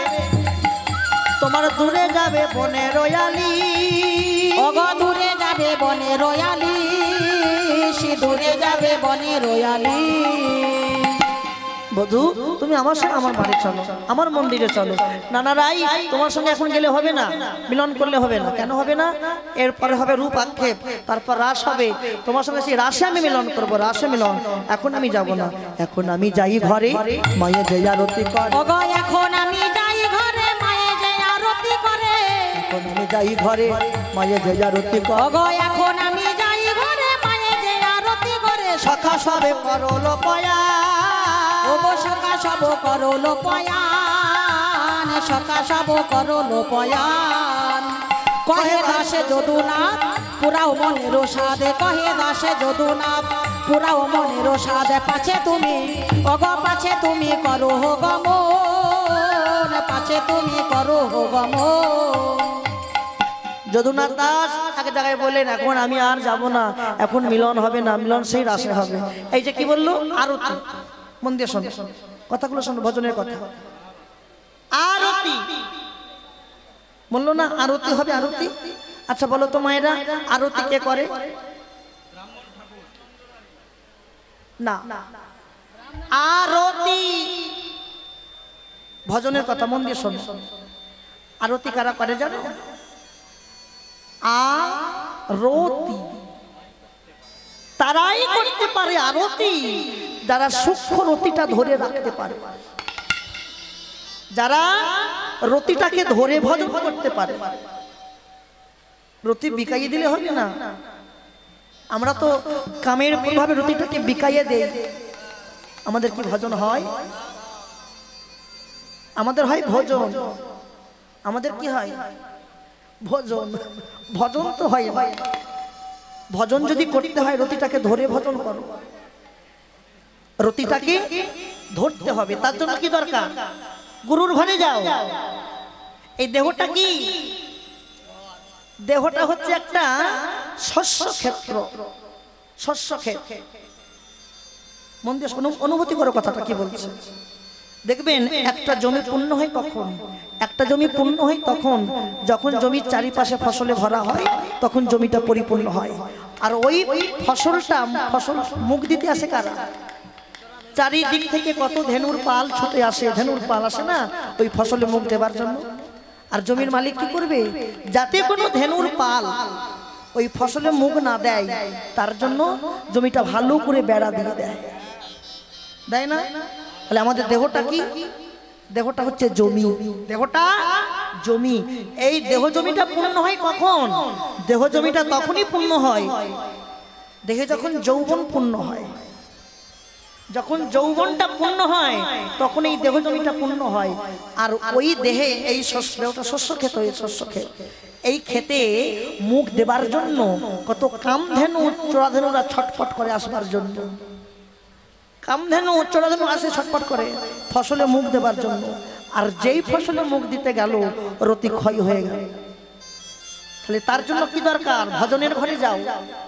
তোমার, দূরে যাবে বনে রয়ালি, ওগো দূরে যাবে বনে রয়ালি, দূরে যাবে বনে রয়ালি। বধু তুমি আমার সঙ্গে আমার বাড়ি চলো, আমার মন্দিরে চলো। নানা রাই তোমার সঙ্গে এখন গেলে হবে না, মিলন করলে হবে না। কেন হবে না? এরপরে হবে রূপ আক্ষেপ, তারপর রাস হবে। তোমার সঙ্গে সেই রাসে আমি মিলন করবো, রাসে মিলন। এখন আমি যাব না, এখন আমি যাই ঘরে, মায়ে যে আরতি করে। ওগো এখন আমি যাই ঘরে, মায়ে যে আরতি করে। এখন আমি যাই ঘরে, মায়ে যে আরতি করে। ওগো এখন আমি যাই ঘরে, মায়ে যে আরতি করে। সখা সবে করলো পয়া, ওগো সখা সব করলো পয়ান, সখা সব করলো পয়ান। কহে দাসে যদুনাথ পুরাও মনের সাদে, কহে দাসে যদুনাথ পুরাও মনের সাদে। পাছে তুমি ওগো পাছে তুমি করো হো গমন, পাছে তুমি করো হো গমন। যদুনাথ দাস এক জায়গায় বললেন এখন আমি আর যাব না, এখন মিলন হবে না, মিলন সেই রাসে হবে। এই যে কি বললো? আরতি। মন দিয়ে শোনো কথাগুলো, শোনো ভজনের কথা। আরতি বললো না, আরতি হবে, আরতি। আচ্ছা বলো তো মায়েরা, আরতি কে করে? না, আরতি ভজনের কথা মন দিয়ে শোনো। আরতি কারা করে জানো? আরতি তারাই করতে পারে আরতি যারা সূক্ষ্ম রতিটা ধরে রাখতে পারে, যারা রতিটাকে ধরে ভজন করতে পারে। রতি বিকাইয়ে দিলে হবে না। আমরা তো কামের প্রভাবে রতিটাকে বিকাইয়ে দেই, আমাদের কি ভজন হয়? আমাদের হয় ভজন। আমাদের কি হয়? ভজন। ভজন তো হয় না। ভজন যদি করতে হয় রতিটাকে ধরে ভজন করো, রতিটাকে ধরতে হবে। তার জন্য কি দরকার? গুরুর ঘরে যাও। এই দেহটা কি? দেহটা হচ্ছে একটা শস্য ক্ষেত্র, শস্য ক্ষেত্র। মন দিয়ে অনুভূতি করো কথাটা কি বলছে। দেখবেন একটা জমি পূর্ণ হয় কখন? একটা জমি পূর্ণ হয় তখন যখন জমির চারিপাশে ফসলে ভরা হয়, তখন জমিটা পরিপূর্ণ হয়। আর ওই ফসলটা, ফসল মুখ দিতে আসে কারা? চারিদিক থেকে কত ধেনুর পাল ছুটে আসে, ধেনুর পাল আসে না ওই ফসলে মুখ দেবার জন্য। আর জমির মালিক কি করবে? যাতে কোনো ধেনুর পাল ওই ফসলে মুখ না দেয় তার জন্য জমিটা ভালো করে বেড়া দিয়ে দেয়, দেয় না? তাহলে আমাদের দেহটা কি? দেহটা হচ্ছে জমি। দেহটা জমি। এই দেহ জমিটা পূর্ণ হয় কখন? দেহ জমিটা তখনই পূর্ণ হয় দেহে যখন যৌবন পূর্ণ হয়। যখন যৌবনটা পূর্ণ হয় তখন এই দেহ জমিটা পূর্ণ হয়। আর ওই দেহে এই দেহটা শস্য ক্ষেত, এই শস্য ক্ষেত, এই ক্ষেতে মুখ দেবার জন্য কত কামধেনু চোরাধেনুরা ছটপট করে আসবার জন্য। কামধেনু চোরাধেনু আসে ছটপট করে ফসলে মুখ দেবার জন্য। আর যেই ফসলে মুখ দিতে গেল রতি ক্ষয় হয়ে গেল। তাহলে তার জন্য কি দরকার? ভজনের ঘরে যাও,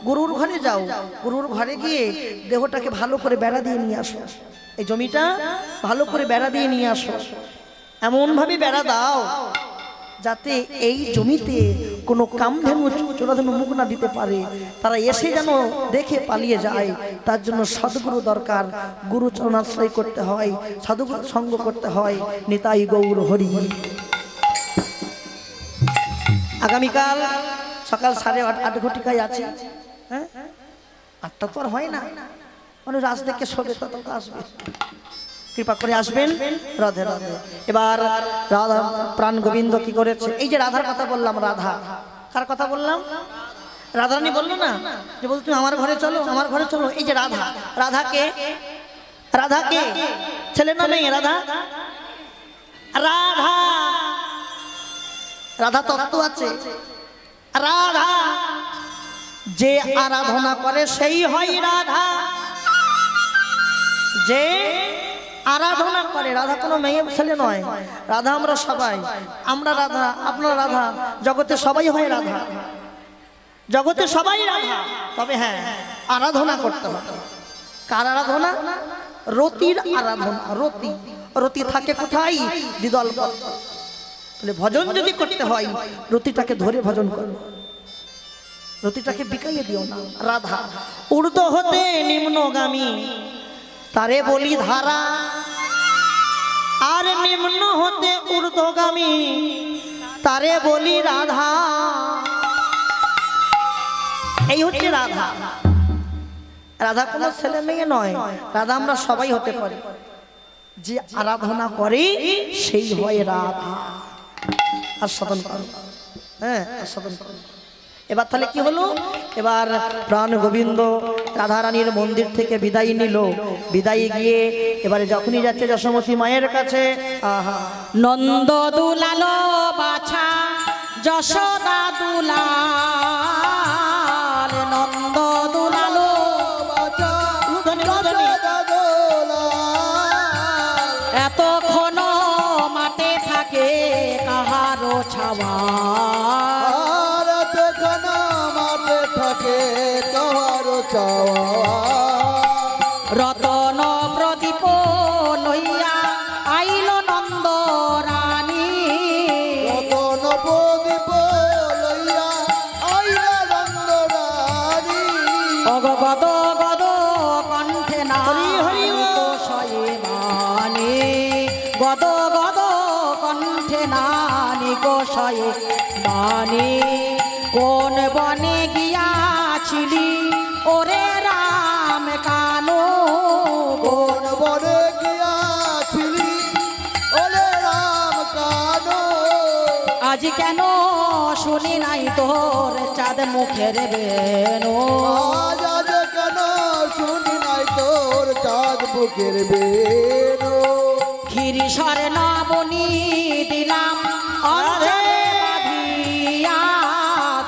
গুরুর ঘরে যাও। গুরুর ঘরে গিয়ে দেহটাকে ভালো করে বেড়া দিয়ে নিয়ে আসো। এই জমিটা ভালো করে বেড়া দিয়ে নিয়ে আসো। এমন ভাবে বেড়া দাও যাতে এই জমিতে কোনো কামধেনু চোরাধেনু মুখ না দিতে পারে, তারা এসে যেন দেখে পালিয়ে যায়। তার জন্য সদ্গুরু দরকার। গুরু চরণাশ্রয় করতে হয়, সাধুগুরু সঙ্গ করতে হয়। নিতাই গৌর হরি। আগামীকাল সকাল 8:30 ঘটিকায় আছে। হ্যাঁ, 8টা তো আর হয় না, মানে রাত থেকে শোবে তত আসবে। কৃপা করে আসবেন। রাধে রাধে। এবার রাধা প্রাণ গোবিন্দ কি করেছে? এই যে রাধার কথা বললাম, রাধা কার কথা বললাম? রাধারানী বললো না যে বলতো তুমি আমার ঘরে চলো, আমার ঘরে চলো। এই যে রাধা, রাধাকে, রাধাকে ছেলে না মেয়ে? রাধা, রাধা, রাধা তত্ত্ব আছে। রাধা যে আরাধনা করে সেই হয় রাধা। যে আরাধনা করে, রাধা কোনো মেয়ে ছেলে নয়। রাধা আমরা সবাই। আমরা রাধা, আপনার রাধা, জগতে সবাই হয় রাধা, জগতে সবাই রাধা। তবে হ্যাঁ, আরাধনা করতে হবে। কার আরাধনা? রতির আরাধনা। রতি, রতি থাকে কোথায়? দ্বিদল। তাহলে ভজন যদি করতে হয় রতিটাকে ধরে ভজন করো, রতিটাকে বিকাইয়ে দিও না। রাধা ঊর্ধ্ব হতে নিম্নগামী তারে বলি ধারা, আর নিম্ন হতে ঊর্ধ্বগামী তারে বলি রাধা। এই হচ্ছে রাধা। রাধা কোনো ছেলে মেয়ে নয়, রাধা আমরা সবাই হতে পারি। যে আরাধনা করে সেই হয় রাধা। আস্বাদন করো, হ্যাঁ আস্বাদন করো। এবার তাহলে কি হলো? এবার প্রাণ গোবিন্দ রাধারানীর মন্দির থেকে বিদায় নিল। বিদায় গিয়ে এবারে যখনই যাচ্ছে যশোমতী মায়ের কাছে, আহা, নন্দ দুলালো বাছা যশোদা দুলাল, নন্দ দুলালো বাছা যশোদা দুলাল। এতক্ষণ মাঠে থাকে কাহারো ছাওয়া, রতন প্রদীপ লইয়া আইল নন্দ রানী, রতন প্রদীপ লইয়া আইল নন্দ রানী। অগগদ গদ কণ্ঠে নারী শয়ে বাণী, গদ গদ কণ্ঠে নানি কষায়ে বাণী কোন বনে গিয়াছিলি ওরে রাম কানু কোন বনে গিয়াছিলি ওরে রাম কানু আজ কেন শুনি নাই তোর চাঁদ মুখের বেনু আজ আজ কেন শুনি নাই তোর চাঁদ বুকের বেনু ক্ষীরি স্বর্ণ বনি দিলাম অঞ্চলে বাঁধিয়া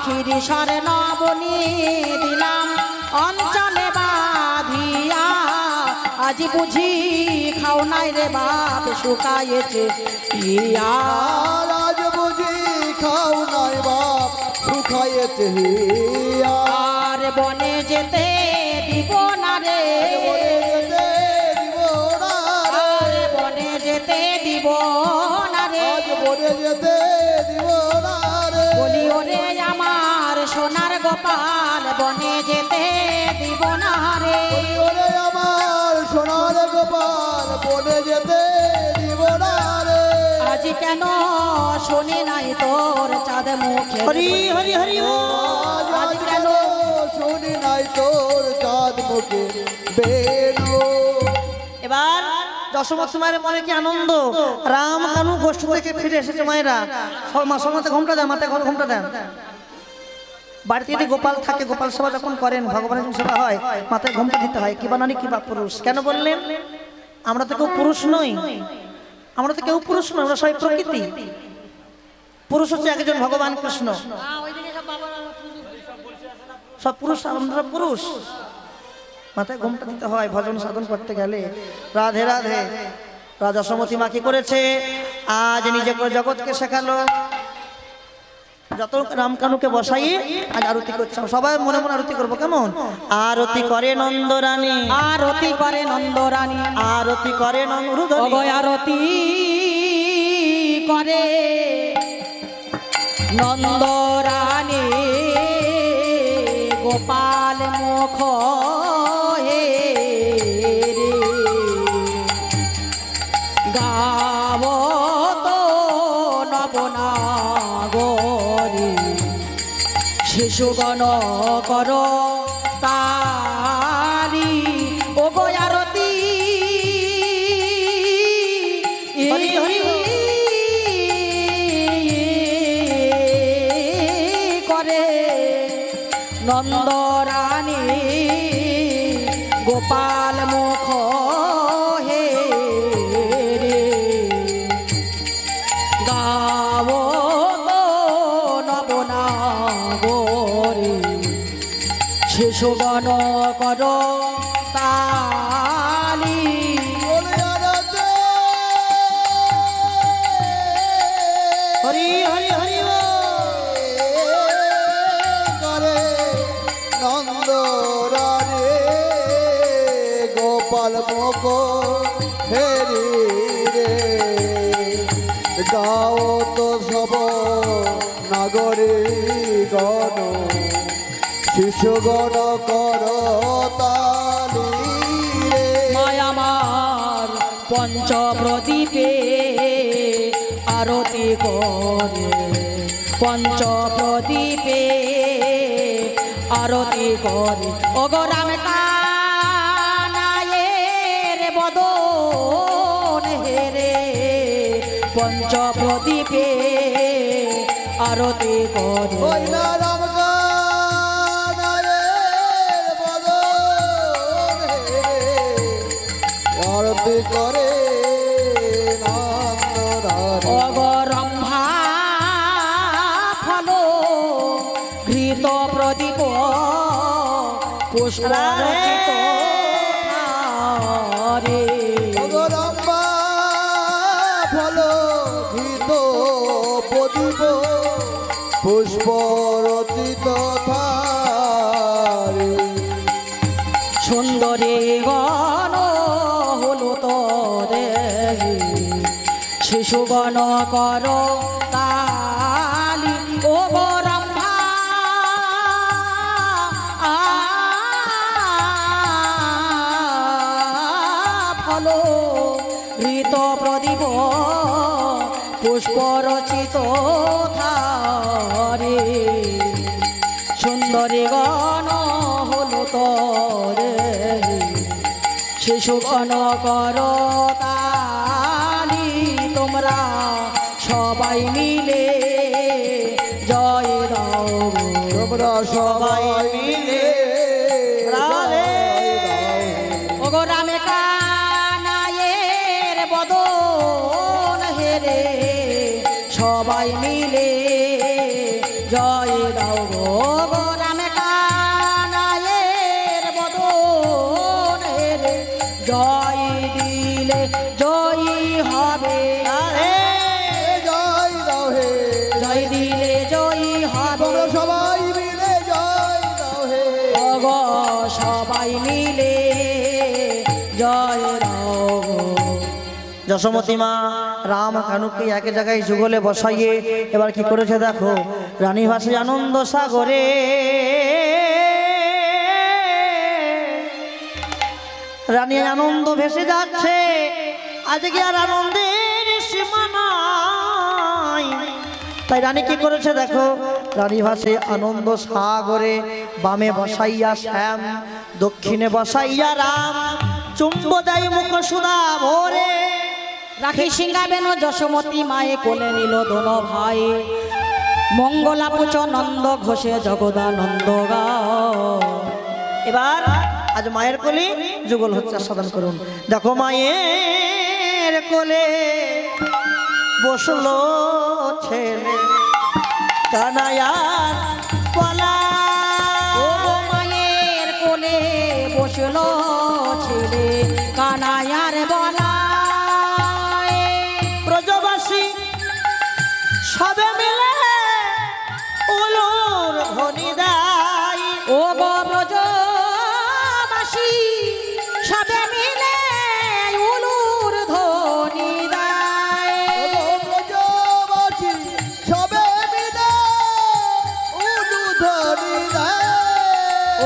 ক্ষীরি স্বর্ণ বনি দিলাম অঞ্চলে বাঁধিয়া আজ বুঝি খাও নাই রে বাপ শুকায়েছে ইয়া আর আজ বুঝি খাও নাই বাপ শুকায়েছে হিয়া আর বনে যেতে দিব না রে আর বনে যেতে দিব না রে আজ বনে যেতে দিব না রে বলি ওরে আমার সোনার গোপাল বনে যেতে দিব না রে ওরে আমার সোনার গোপাল বনে যেতে দিব না রে আজ কেন শুনি নাই তোর চাঁদ মুখে হরি হরি হরি আজ আজ কেন শুনি নাই তোর চাঁদ মুখে বেনু এবার যশোমতী মায়ের মনে কি আনন্দ, রাম কানু গোষ্ঠ থেকে ফিরে এসেছে মায়েরা। মাসের মাথায় ঘোমটা দেন, মাথায় ঘোমটা দেন। বাড়িতে যদি গোপাল থাকে, গোপাল সেবা যখন করেন, ভগবানের যখন সেবা হয়, মাথায় ঘোমটা দিতে হয়। কিবা নারী কিবা পুরুষ। কেন বললেন? আমরা তো কেউ পুরুষ নই, আমরা তো কেউ পুরুষ নই, আমরা সবাই প্রকৃতি। পুরুষ হচ্ছে একজন ভগবান কৃষ্ণ, সব পুরুষ, আমরা পুরুষ। মাথায় ঘোমটা দিতে হয় ভজন সাধন করতে গেলে। রাধে রাধে। রাজা যশোমতী মা কি করেছে? আজ নিজে করে জগৎকে শেখালো। যত রামকানুকে বসাই আজ আরতি করছে, সবাই মনে মনে আরতি করবো। কেমন? আরতি করে নন্দরানী, আরতি করে নন্দরানী, আরতি করে নন্দরানী, আরতি করে নন্দরানী গোপাল মুখ হে রে গাব তো নবনাগরী শিশুগণ কর তারি ও গো আরতি হরি হরি করে নন্দরানী গোপাল মুখ হে রে গাব তো নবনাগরী শিশুগণ কর তালি হরি হরি হরি করে নন্দরানী গোপাল মুখ হেরি রে গাও তো সব নাগরী গণ শিশুগণ কর তালি রে মায়ামার পঞ্চপ্রদীপে আরতি করে পঞ্চপ্রদীপে আরতি করে ওগো রাম কানায়ের বদন হেরে পঞ্চপ্রদীপে আরতি করে ওই না রাম কানায়ের বদন হে আরতি করে নন্দরানী অগরম্ভা ফল ঘৃত প্রদীপ পুষ্প রচিত রে অগরম্বা ফল ঘৃত প্রদীপ পুষ্প রচিত থারে সুন্দরী গণ হলো তোরে শিশুগণ কর তালি ও গরম্ভা ফল ঘৃত প্রদীপ পুষ্প রচিত থারে সুন্দরী গণ হলো তরে শিশু গণ করো তালি তোমরা সবাই মিলে জয় দাও তোমরা সবাই মিলে রাধে। ওগো রামে কানাইয়ের বদন হেরে সবাই মিলে জয় দাও গো রামে কানাইয়ের বদন হেরে জয় দিলে জয়ী হবে রাধে। জয় দাও হে জয় দিলে জয়ী হবে তোমরা সবাই মিলে জয় দাও হে ওগো সবাই মিলে জয় দাও গো। যশোমতী মা রাম কানুকে এক জায়গায় যুগলে বসাইয়ে এবার কি করেছে দেখো, রানী ভাসে আনন্দ সাগরে, রানী আনন্দ ভেসে যাচ্ছে, আজকে আর আনন্দের সীমা নাই। তাই রানী কি করেছে দেখো, রানী ভাসে আনন্দ সাগরে, বামে বসাইয়া শ্যাম, দক্ষিণে বসাইয়া রাম, চুম্ব দেয় মুখ সুধা ভরে। রাখি সিংহাবেন যশোমতী মায়ে কোলে নিল দোনো ভাই, মঙ্গলা পুচ নন্দ ঘোষে জগদানন্দ গাও। এবার আজ মায়ের কোলে যুগল হচ্ছে, সাধন করুন। দেখো মায়ের কোলে বসলো ছেলে কানাইয়ার পলা, ও মায়ের কোলে বসলো ছেলে কানাইয়ার বলা, ব্রজবাসী সবে মিলে উলুর ধ্বনি দেয়। ও গো ব্রজবাসী সবে মিলে উলুর ধ্বনি দেয়। ব্রজবাসী সবে মিলে উলুধ্বনি দেয়।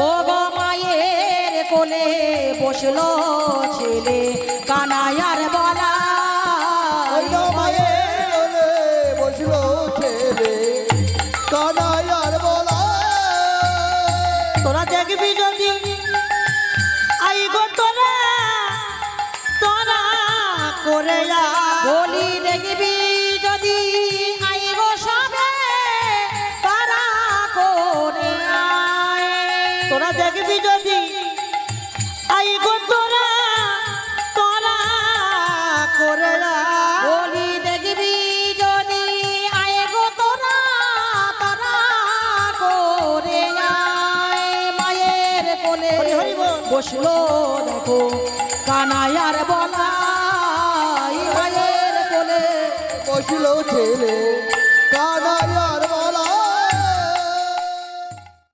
ও গো মায়ের কোলে বসলো ছেলে কানাইয়ার বলা, ওই গো মায়ের কোলে বসলো ছেলে কানাইয়ার বলা। তোরা দেখবি যদি আই গো তোরা তোরা করে যা, বলি দেখবি যদি আইব সবে তারা করে আয়। তোরা দেখবি যদি আই গো তোরা তোরা করে যা, বলি দেখবি যদি আইব তোরা তারা করে আয়। মায়ের কোলে হরি হরি বল। বসলো দেখো কানাইয়ার বলা, মায়ের কোলে বসলো ছেলে কানাইয়ার